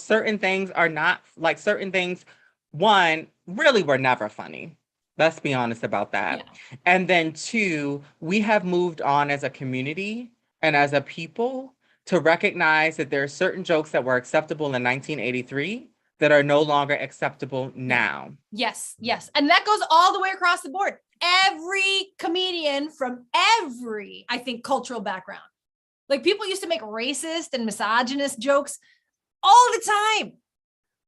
S2: Certain things are not like certain things, one, really were never funny. Let's be honest about that. Yeah. And then two, we have moved on as a community and as a people to recognize that there are certain jokes that were acceptable in 1983 that are no longer acceptable now.
S1: Yes. And that goes all the way across the board. Every comedian from every, I think, cultural background. Like, people used to make racist and misogynist jokes all the time.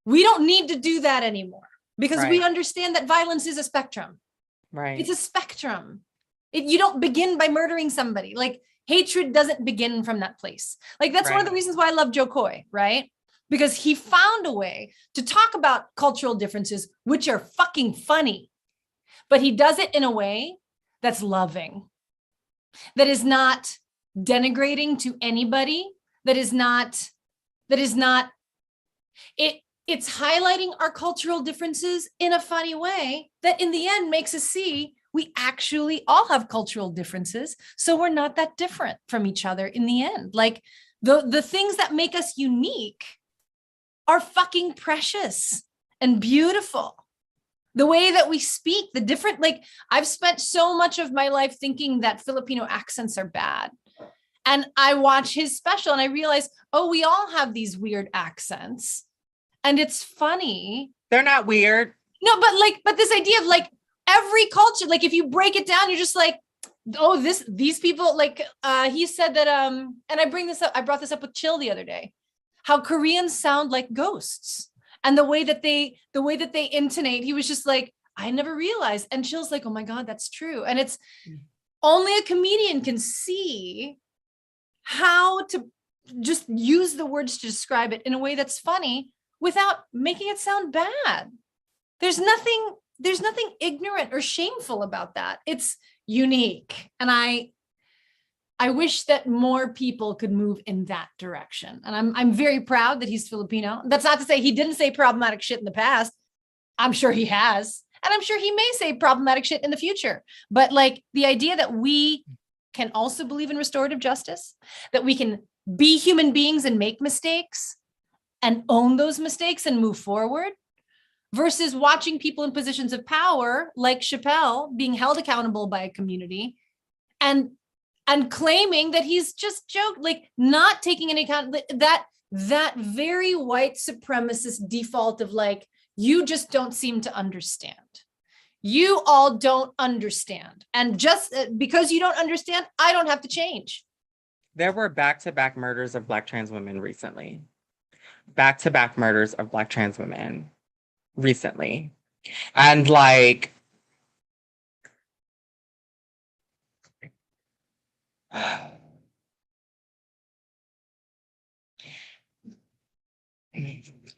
S1: We don't need to do that anymore because we understand that violence is a spectrum.
S2: Right.
S1: It's a spectrum. You don't begin by murdering somebody. Like, hatred doesn't begin from that place. Like, that's one of the reasons why I love Joe Coy, right? Because he found a way to talk about cultural differences, which are fucking funny, but he does it in a way that's loving, that is not denigrating to anybody, it's highlighting our cultural differences in a funny way that in the end makes us see we actually all have cultural differences. So we're not that different from each other in the end. Like, the things that make us unique are fucking precious and beautiful. The way that we speak, the different, like, I've spent so much of my life thinking that Filipino accents are bad. And I watch his special and I realize, oh, we all have these weird accents. And it's funny.
S2: They're not weird.
S1: No, but this idea of like every culture, like if you break it down, you're just like, oh, these people, like he said that, and I brought this up with Chill the other day, how Koreans sound like ghosts. And the way that they intonate, he was just like, I never realized. And Chill's like, oh my God, that's true. And it's only a comedian can see how to just use the words to describe it in a way that's funny without making it sound bad. There's nothing ignorant or shameful about that. It's unique. And I wish that more people could move in that direction. And I'm very proud that he's Filipino. That's not to say he didn't say problematic shit in the past. I'm sure he has. And I'm sure he may say problematic shit in the future. But like the idea that we can also believe in restorative justice, that we can be human beings and make mistakes and own those mistakes and move forward, versus watching people in positions of power like Chappelle being held accountable by a community and claiming that he's just joke, like not taking any account, that very white supremacist default of like, you just don't seem to understand. You all don't understand. And just because you don't understand, I don't have to change.
S2: There were back-to-back murders of Black trans women recently. Back-to-back murders of Black trans women recently. And like,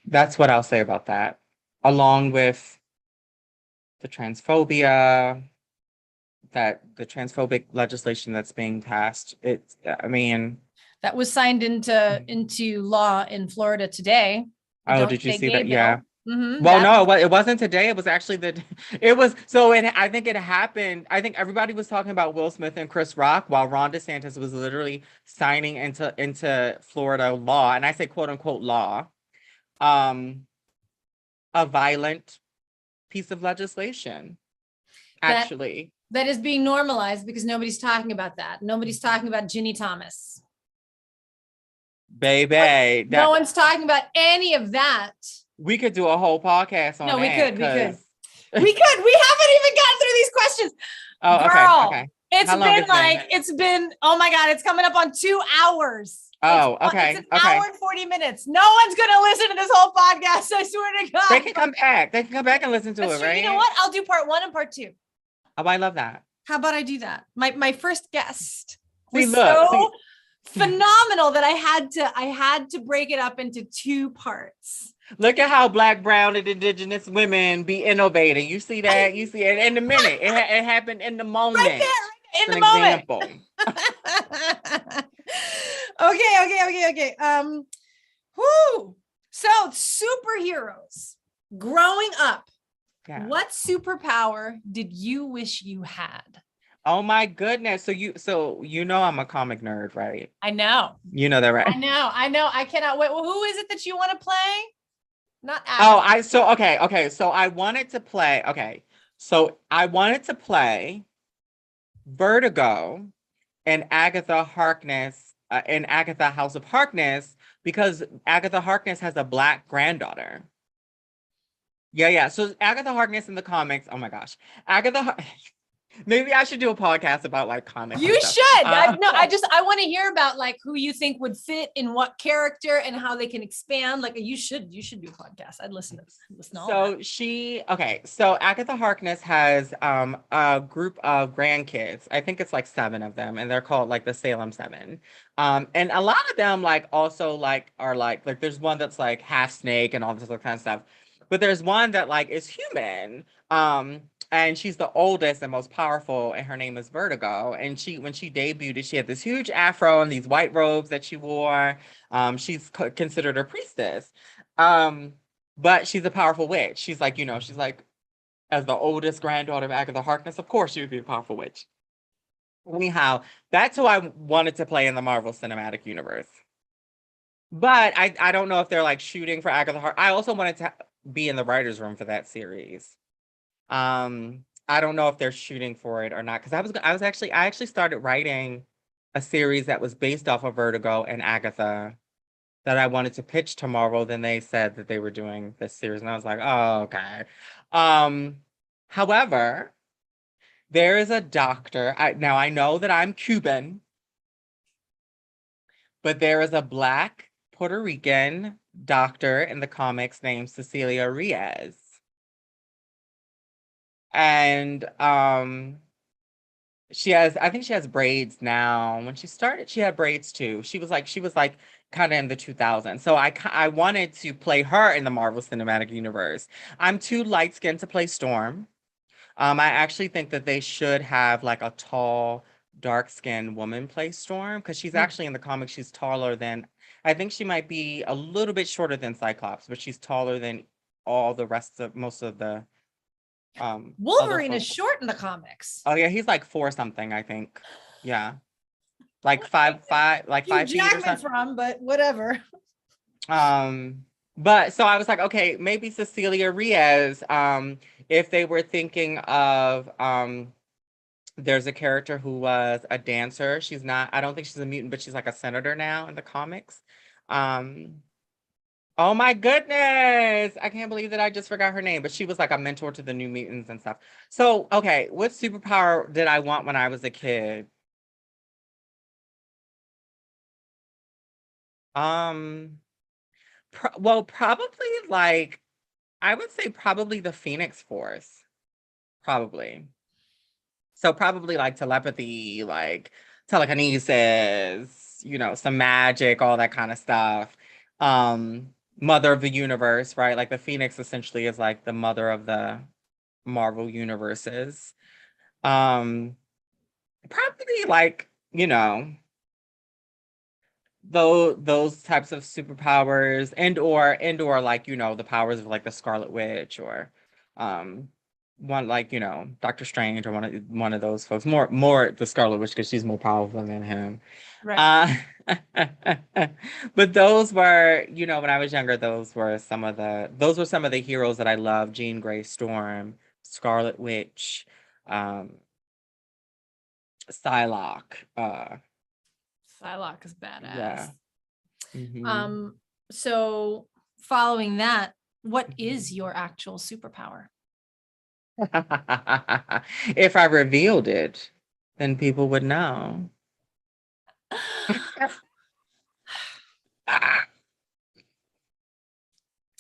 S2: that's what I'll say about that. Along with the transphobia, the transphobic legislation that's being passed. I mean,
S1: that was signed into law in Florida today.
S2: Oh, did you see that?
S1: Bill.
S2: Yeah.
S1: Mm-hmm.
S2: Well, no, it wasn't today. It was actually I think it happened. I think everybody was talking about Will Smith and Chris Rock while Ron DeSantis was literally signing into Florida law, and I say quote unquote law, a violent piece of legislation, actually.
S1: That is being normalized because nobody's talking about that. Nobody's talking about Ginny Thomas.
S2: Baby.
S1: No one's talking about any of that.
S2: We could do a whole podcast on that.
S1: We could. We haven't even gotten through these questions.
S2: Oh,
S1: girl,
S2: okay.
S1: It's been, oh my God, it's coming up on 2 hours.
S2: Oh, okay.
S1: It's an hour and 40 minutes. No one's going to listen to this whole podcast. I swear to God.
S2: They can come back. They can come back and listen to it, right?
S1: You know what? I'll do part 1 and part 2.
S2: Oh, I love that.
S1: How about I do that? My first guest
S2: was
S1: phenomenal that I had to break it up into 2 parts.
S2: Look at how Black, brown, and indigenous women be innovating. You see that? You see it in the minute. It happened in the moment.
S1: Right there, in the moment. Okay. So superheroes. Growing up, what superpower did you wish you had?
S2: Oh my goodness. So you know I'm a comic nerd, right?
S1: I know.
S2: You know that, right?
S1: I know. I cannot wait. Well, who is it that you want to play? Not
S2: So I wanted to play. So I wanted to play Vertigo and Agatha Harkness in Agatha House of Harkness because Agatha Harkness has a Black granddaughter. Yeah. So Agatha Harkness in the comics. Oh my gosh. Maybe I should do a podcast about like comics.
S1: You should. I want to hear about like who you think would fit in what character and how they can expand. Like you should do a podcast. I'd listen to all that.
S2: So Agatha Harkness has a group of grandkids. I think it's like 7 of them, and they're called like the Salem 7. And a lot of them like also like are like there's one that's like half snake and all this other kind of stuff. But there's one that like is human. And she's the oldest and most powerful, and her name is Vertigo. And when she debuted, she had this huge afro and these white robes that she wore. She's considered a priestess. But she's a powerful witch. She's like, as the oldest granddaughter of Agatha Harkness, of course she would be a powerful witch. Anyhow, that's who I wanted to play in the Marvel Cinematic Universe. But I don't know if they're like shooting for Agatha Harkness. I also wanted to be in the writer's room for that series. I don't know if they're shooting for it or not, because I actually started writing a series that was based off of Vertigo and Agatha that I wanted to pitch to Marvel. Then they said that they were doing this series, and I was like, oh, okay. However, there is a doctor. Now I know that I'm Cuban, but there is a Black Puerto Rican doctor in the comics named Cecilia Reyes. And I think she has braids now. When she started, she had braids too. She was like kind of in the 2000s. So I wanted to play her in the Marvel Cinematic Universe. I'm too light-skinned to play Storm. I actually think that they should have like a tall, dark-skinned woman play Storm, because she's actually in the comics, she's taller than, I think she might be a little bit shorter than Cyclops, but she's taller than all the rest of most of the
S1: Wolverine is short in the comics.
S2: Oh yeah, he's like 4 something, I think. Yeah, like 5 feet or something.
S1: From, but whatever.
S2: But so I was like, okay, maybe Cecilia Reyes, if they were thinking of there's a character who was a dancer. She's not, I don't think she's a mutant, but she's like a senator now in the comics. Um, oh my goodness. I can't believe that I just forgot her name, but she was like a mentor to the New Mutants and stuff. So, okay, what superpower did I want when I was a kid? Um, well, probably like I would say probably the Phoenix Force. Probably. So probably like telepathy, like telekinesis, some magic, all that kind of stuff. Mother of the universe, right? Like the Phoenix essentially is like the mother of the Marvel universes. Um, Probably like, those types of superpowers and or like, the powers of like the Scarlet Witch or um one like, Doctor Strange or one of those folks. More the Scarlet Witch because she's more powerful than him.
S1: Right.
S2: Uh but those were, when I was younger, those were some of the heroes that I loved. Jean Grey Storm, Scarlet Witch, um, Psylocke.
S1: Psylocke is badass.
S2: Yeah. Hmm.
S1: Um, so following that, what is your actual superpower?
S2: If I revealed it, then people would know.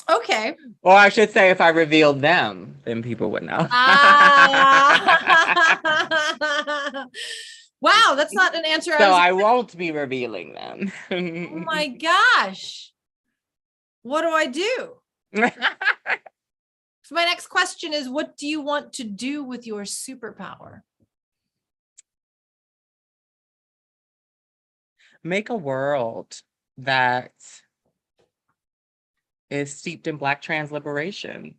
S1: Okay.
S2: Or I should say, if I revealed them, then people would know.
S1: Ah. Wow, that's not an answer I
S2: So
S1: was.
S2: I won't be revealing them.
S1: Oh my gosh. What do I do? So my next question is, what do you want to do with your superpower?
S2: Make a world that is steeped in Black trans liberation.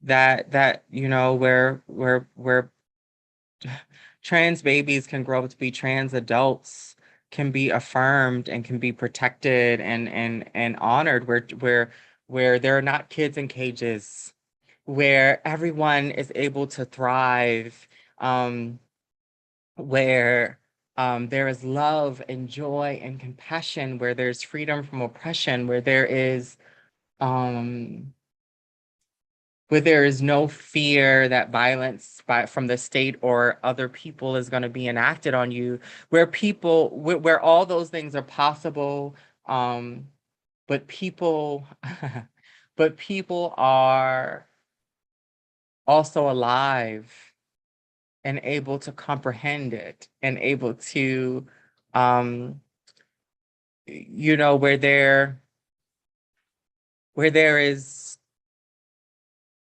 S2: That where trans babies can grow up to be trans adults, can be affirmed and can be protected and honored, where there are not kids in cages, where everyone is able to thrive, where there is love and joy and compassion, where there's freedom from oppression, um, where there is no fear that violence from the state or other people is going to be enacted on you, where all those things are possible, um, but people, but people are also alive and able to comprehend it and able to, um, where there is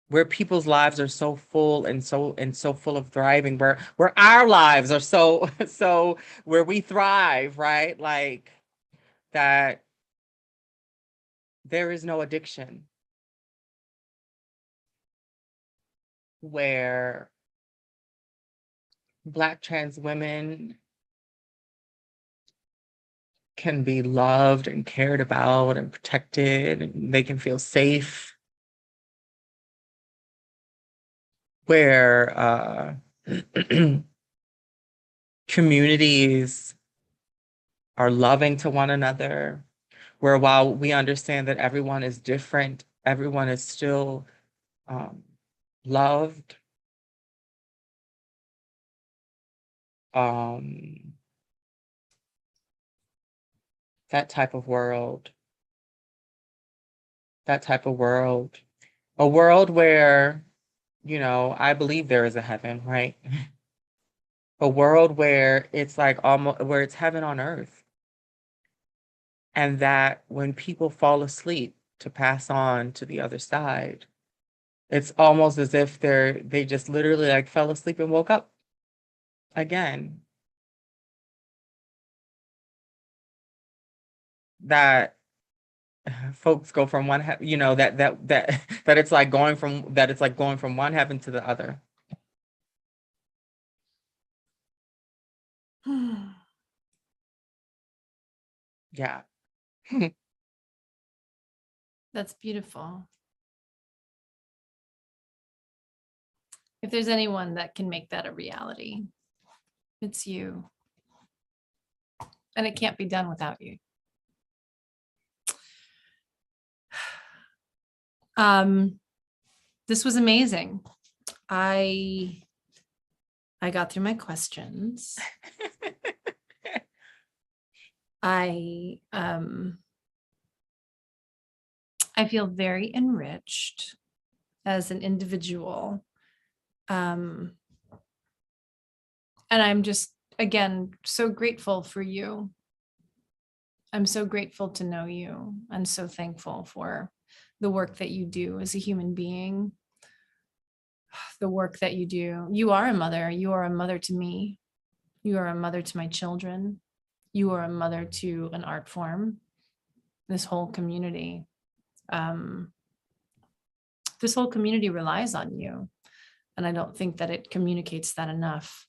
S2: where people's lives are so full and so full of thriving, where our lives are so so where we thrive, right? Like that there is no addiction, where Black trans women can be loved and cared about and protected, and they can feel safe, where communities are loving to one another, where while we understand that everyone is different, everyone is still um, loved. Um, that type of world, that type of world, a world where, I believe there is a heaven, right? A world where it's like almost where it's heaven on earth. And that when people fall asleep to pass on to the other side, it's almost as if they just literally like fell asleep and woke up again. That folks go from one that it's like going from one heaven to the other. Yeah.
S1: That's beautiful. If there's anyone that can make that a reality, it's you. And it can't be done without you. This was amazing. I got through my questions. I feel very enriched as an individual. And I'm just, again, so grateful for you. I'm so grateful to know you and so thankful for the work that you do as a human being. The work that you do. You are a mother. You are a mother to me. You are a mother to my children. You are a mother to an art form. This whole community. This whole community relies on you. And I don't think that it communicates that enough.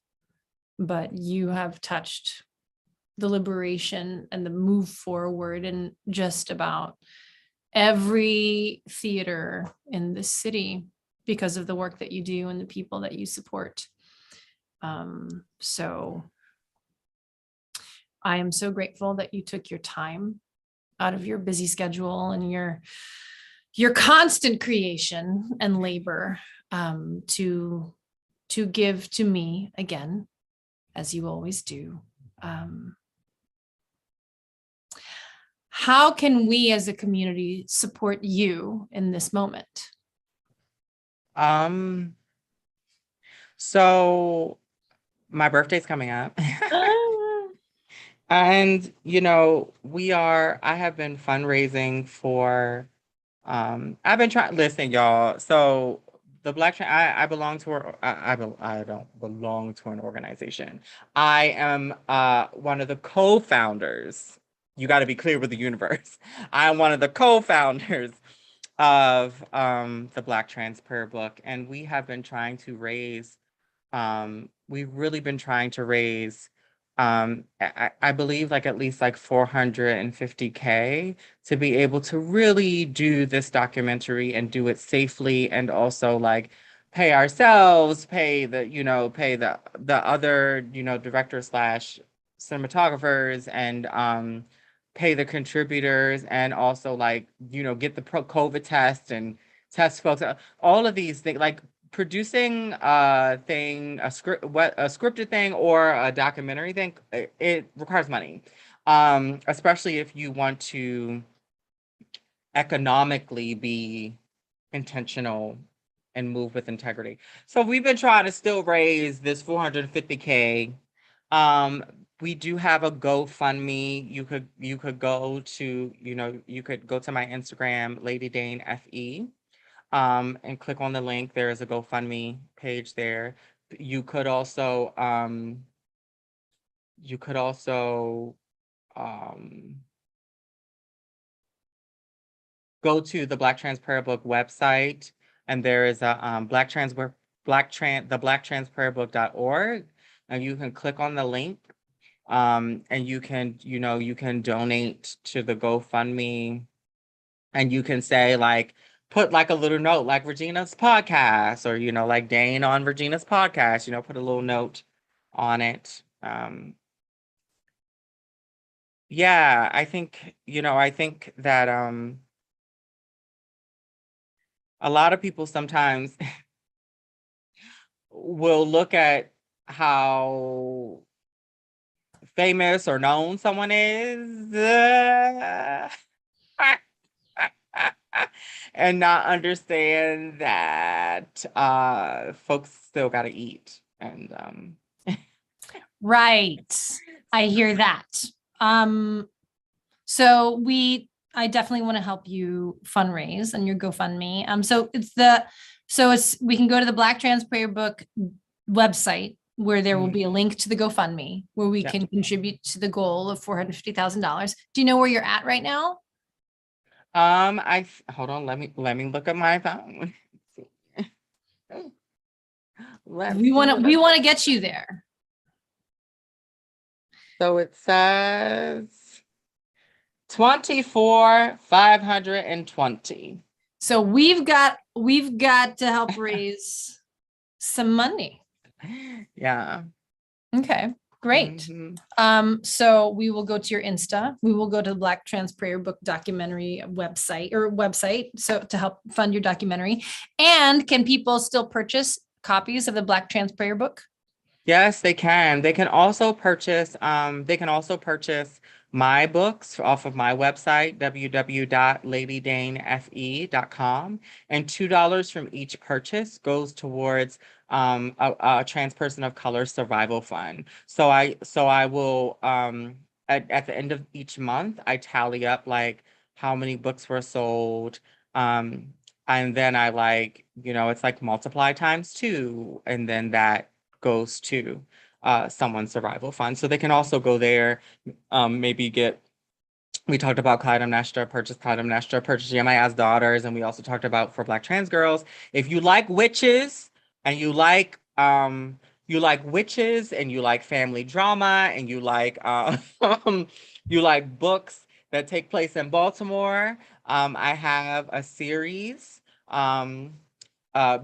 S1: But you have touched the liberation and the move forward in just about every theater in this city because of the work that you do and the people that you support. So I am so grateful that you took your time out of your busy schedule and your constant creation and labor to give to me again, as you always do. How can we as a community support you in this moment?
S2: So my birthday's coming up. And, I have been fundraising for, I've been trying, listen, y'all. So the I belong to, I don't belong to an organization. I am one of the co-founders. You got to be clear with the universe. I'm one of the co-founders of the Black Trans Prayer Book. And we have been trying to raise, we've really been trying to raise I believe like at least like 450K to be able to really do this documentary and do it safely, and also like pay ourselves, pay the other, director slash cinematographers, and pay the contributors, and also like, get the COVID test and test folks, all of these things, like producing a thing, a scripted thing or a documentary thing, it requires money, especially if you want to economically be intentional and move with integrity. So we've been trying to still raise this 450K. We do have a GoFundMe. You could go to, you could go to my Instagram, Lady Dane FE. And click on the link. There is a GoFundMe page there. You could also go to the Black Trans Prayer Book website, and there is a the blacktransprayerbook.org, and you can click on the link, and you can donate to the GoFundMe, and you can say like, put like a little note like Regina's podcast, or like Dane on Regina's podcast, put a little note on it. Yeah, I think that a lot of people sometimes will look at how famous or known someone is, and not understand that folks still got to eat. And
S1: Right. I hear that. So I definitely want to help you fundraise on your GoFundMe. We can go to the Black Trans Prayer Book website, where there will be a link to the GoFundMe where we can contribute to the goal of $450,000. Do you know where you're at right now?
S2: Hold on, let me look at my phone.
S1: We want to get you there.
S2: So it says 24,520.
S1: So we've got to help raise some money.
S2: Yeah.
S1: Okay, great. So we will go to your Insta. We will go to the Black Trans Prayer Book documentary website. So to help fund your documentary. And can people still purchase copies of the Black Trans Prayer Book?
S2: Yes, they can. They can also purchase my books off of my website, www.ladydanefe.com. And $2 from each purchase goes towards a trans person of color survival fund. So I will at the end of each month, I tally up like how many books were sold. And then I it's like multiply times 2, and then that goes to someone's survival fund. So they can also go there, maybe we talked about Clytemnestra, purchase Yemaiah's daughters, and we also talked about for Black trans girls. If you like witches and you like witches and you like family drama and you like you like books that take place in Baltimore, I have a series.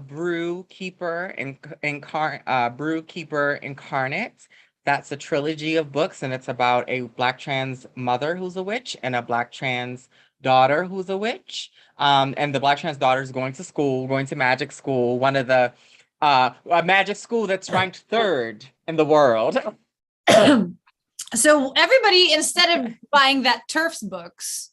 S2: Brew Keeper Incarnate. That's a trilogy of books, and it's about a Black trans mother who's a witch and a Black trans daughter who's a witch. And the Black trans daughter is going to magic school, one of the a magic school that's ranked 3rd in the world.
S1: So everybody, instead of buying that TERF's books,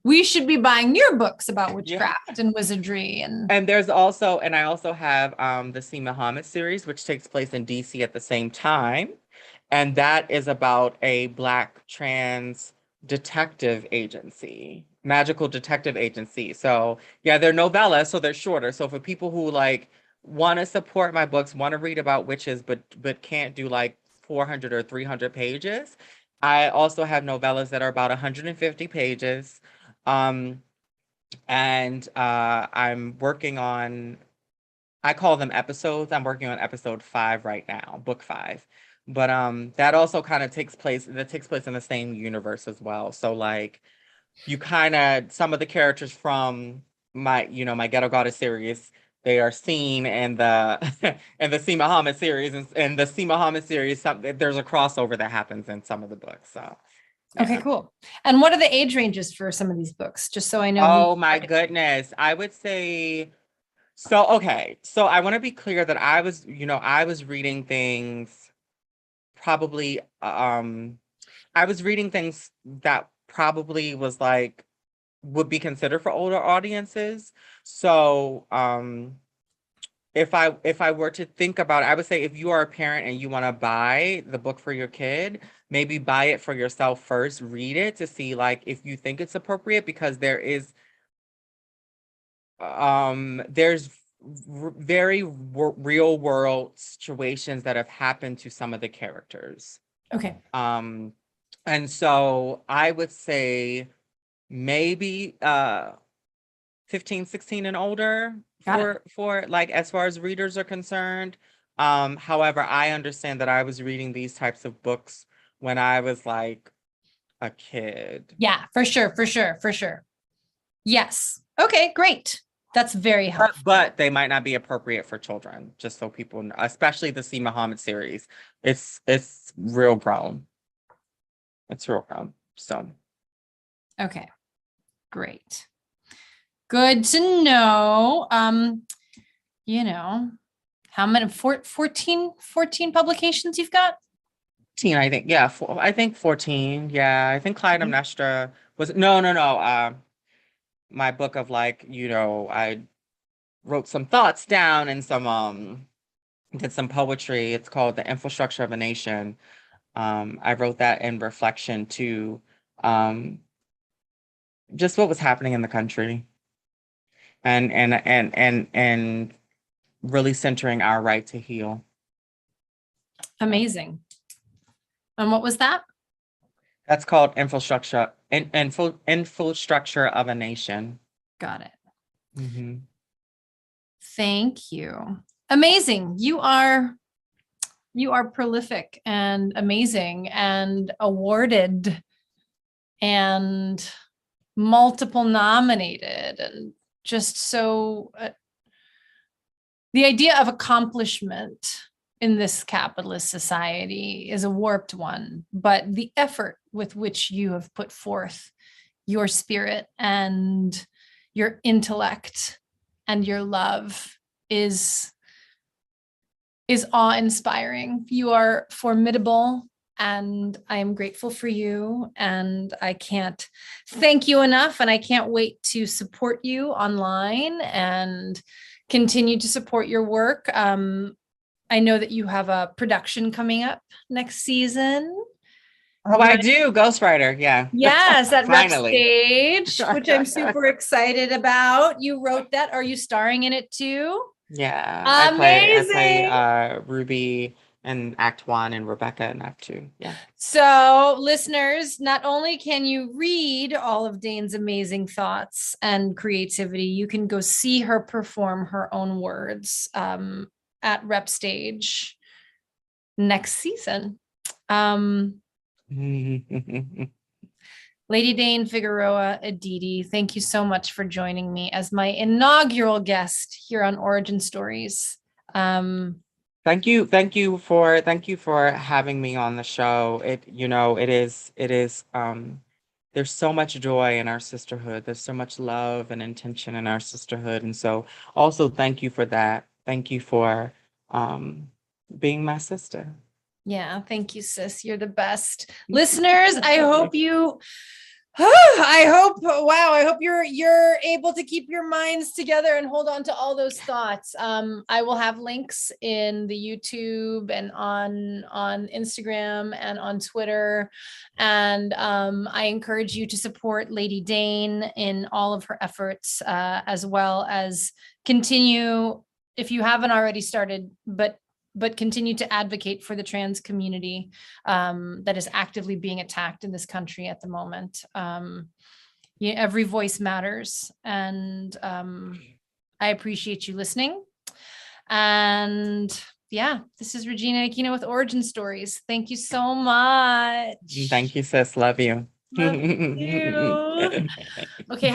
S1: we should be buying your books about witchcraft and wizardry. And
S2: I also have the C. Muhammad series, which takes place in DC at the same time. And that is about a Black trans detective agency, magical detective agency. So yeah, they're novellas, so they're shorter. So for people who want to support my books, want to read about witches, but can't do 400 or 300 pages, I also have novellas that are about 150 pages. And I'm working on, I call them episodes. I'm working on episode 5 right now, book 5. But that also kind of takes place in the same universe as well. So you kind of, some of the characters from my Ghetto Goddess series, they are seen in the in the C. Muhammad series, and in the C. Muhammad series, there's a crossover that happens in some of the books. So yeah.
S1: Okay, cool. And what are the age ranges for some of these books? Just so I know.
S2: Oh my goodness. I would say, okay. So I want to be clear that I was reading things probably, I was reading things that probably was would be considered for older audiences. So, if I were to think about it, I would say if you are a parent and you want to buy the book for your kid, maybe buy it for yourself first, read it to see if you think it's appropriate, because there's very real world situations that have happened to some of the characters.
S1: Okay.
S2: And so I would say maybe 15, 16 and older for as far as readers are concerned. However, I understand that I was reading these types of books when I was a kid.
S1: Yeah, for sure. Yes. Okay, great. That's very helpful.
S2: But they might not be appropriate for children, just so people know, especially the C. Muhammad series. It's real grown. It's real grown. So.
S1: Okay, great. Good to know. How many 14 publications you've got?
S2: 14, I think. Yeah, I think 14. Yeah, I think Clytemnestra was no. My book of I wrote some thoughts down and some did some poetry. It's called The Infrastructure of a Nation. I wrote that in reflection to just what was happening in the country, and really centering our right to heal.
S1: Amazing. And what was that?
S2: That's called Infrastructure of a Nation.
S1: Got it.
S2: Mm-hmm.
S1: Thank you. Amazing. You are prolific and amazing and awarded and multiple nominated, and just so the idea of accomplishment in this capitalist society is a warped one, but the effort with which you have put forth your spirit and your intellect and your love is awe-inspiring. You are formidable, and I am grateful for you, and I can't thank you enough, and I can't wait to support you online and continue to support your work. I know that you have a production coming up next season.
S2: Oh, I do. Ghostwriter. Yeah.
S1: Yes, at Rep
S2: Finally.
S1: Stage, which I'm super excited about. You wrote that. Are you starring in it too?
S2: Yeah.
S1: Amazing.
S2: I play Ruby in Act 1 and Rebecca in Act 2. Yeah.
S1: So, listeners, not only can you read all of Dane's amazing thoughts and creativity, you can go see her perform her own words at Rep Stage next season. Lady Dane Figueroa Edidi, thank you so much for joining me as my inaugural guest here on Origin Stories.
S2: Thank you for having me on the show. There's so much joy in our sisterhood. There's so much love and intention in our sisterhood. And so also thank you for that. Thank you for being my sister.
S1: Yeah, thank you, sis. You're the best. Listeners, I hope I hope you're able to keep your minds together and hold on to all those thoughts. I will have links in the YouTube and on Instagram and on Twitter. And I encourage you to support Lady Dane in all of her efforts, as well as continue, if you haven't already started, but continue to advocate for the trans community that is actively being attacked in this country at the moment. Every voice matters, and I appreciate you listening. And yeah, this is Regina Aquino with Origin Stories. Thank you so much.
S2: Thank you, sis. Love you.
S1: Love you. Okay.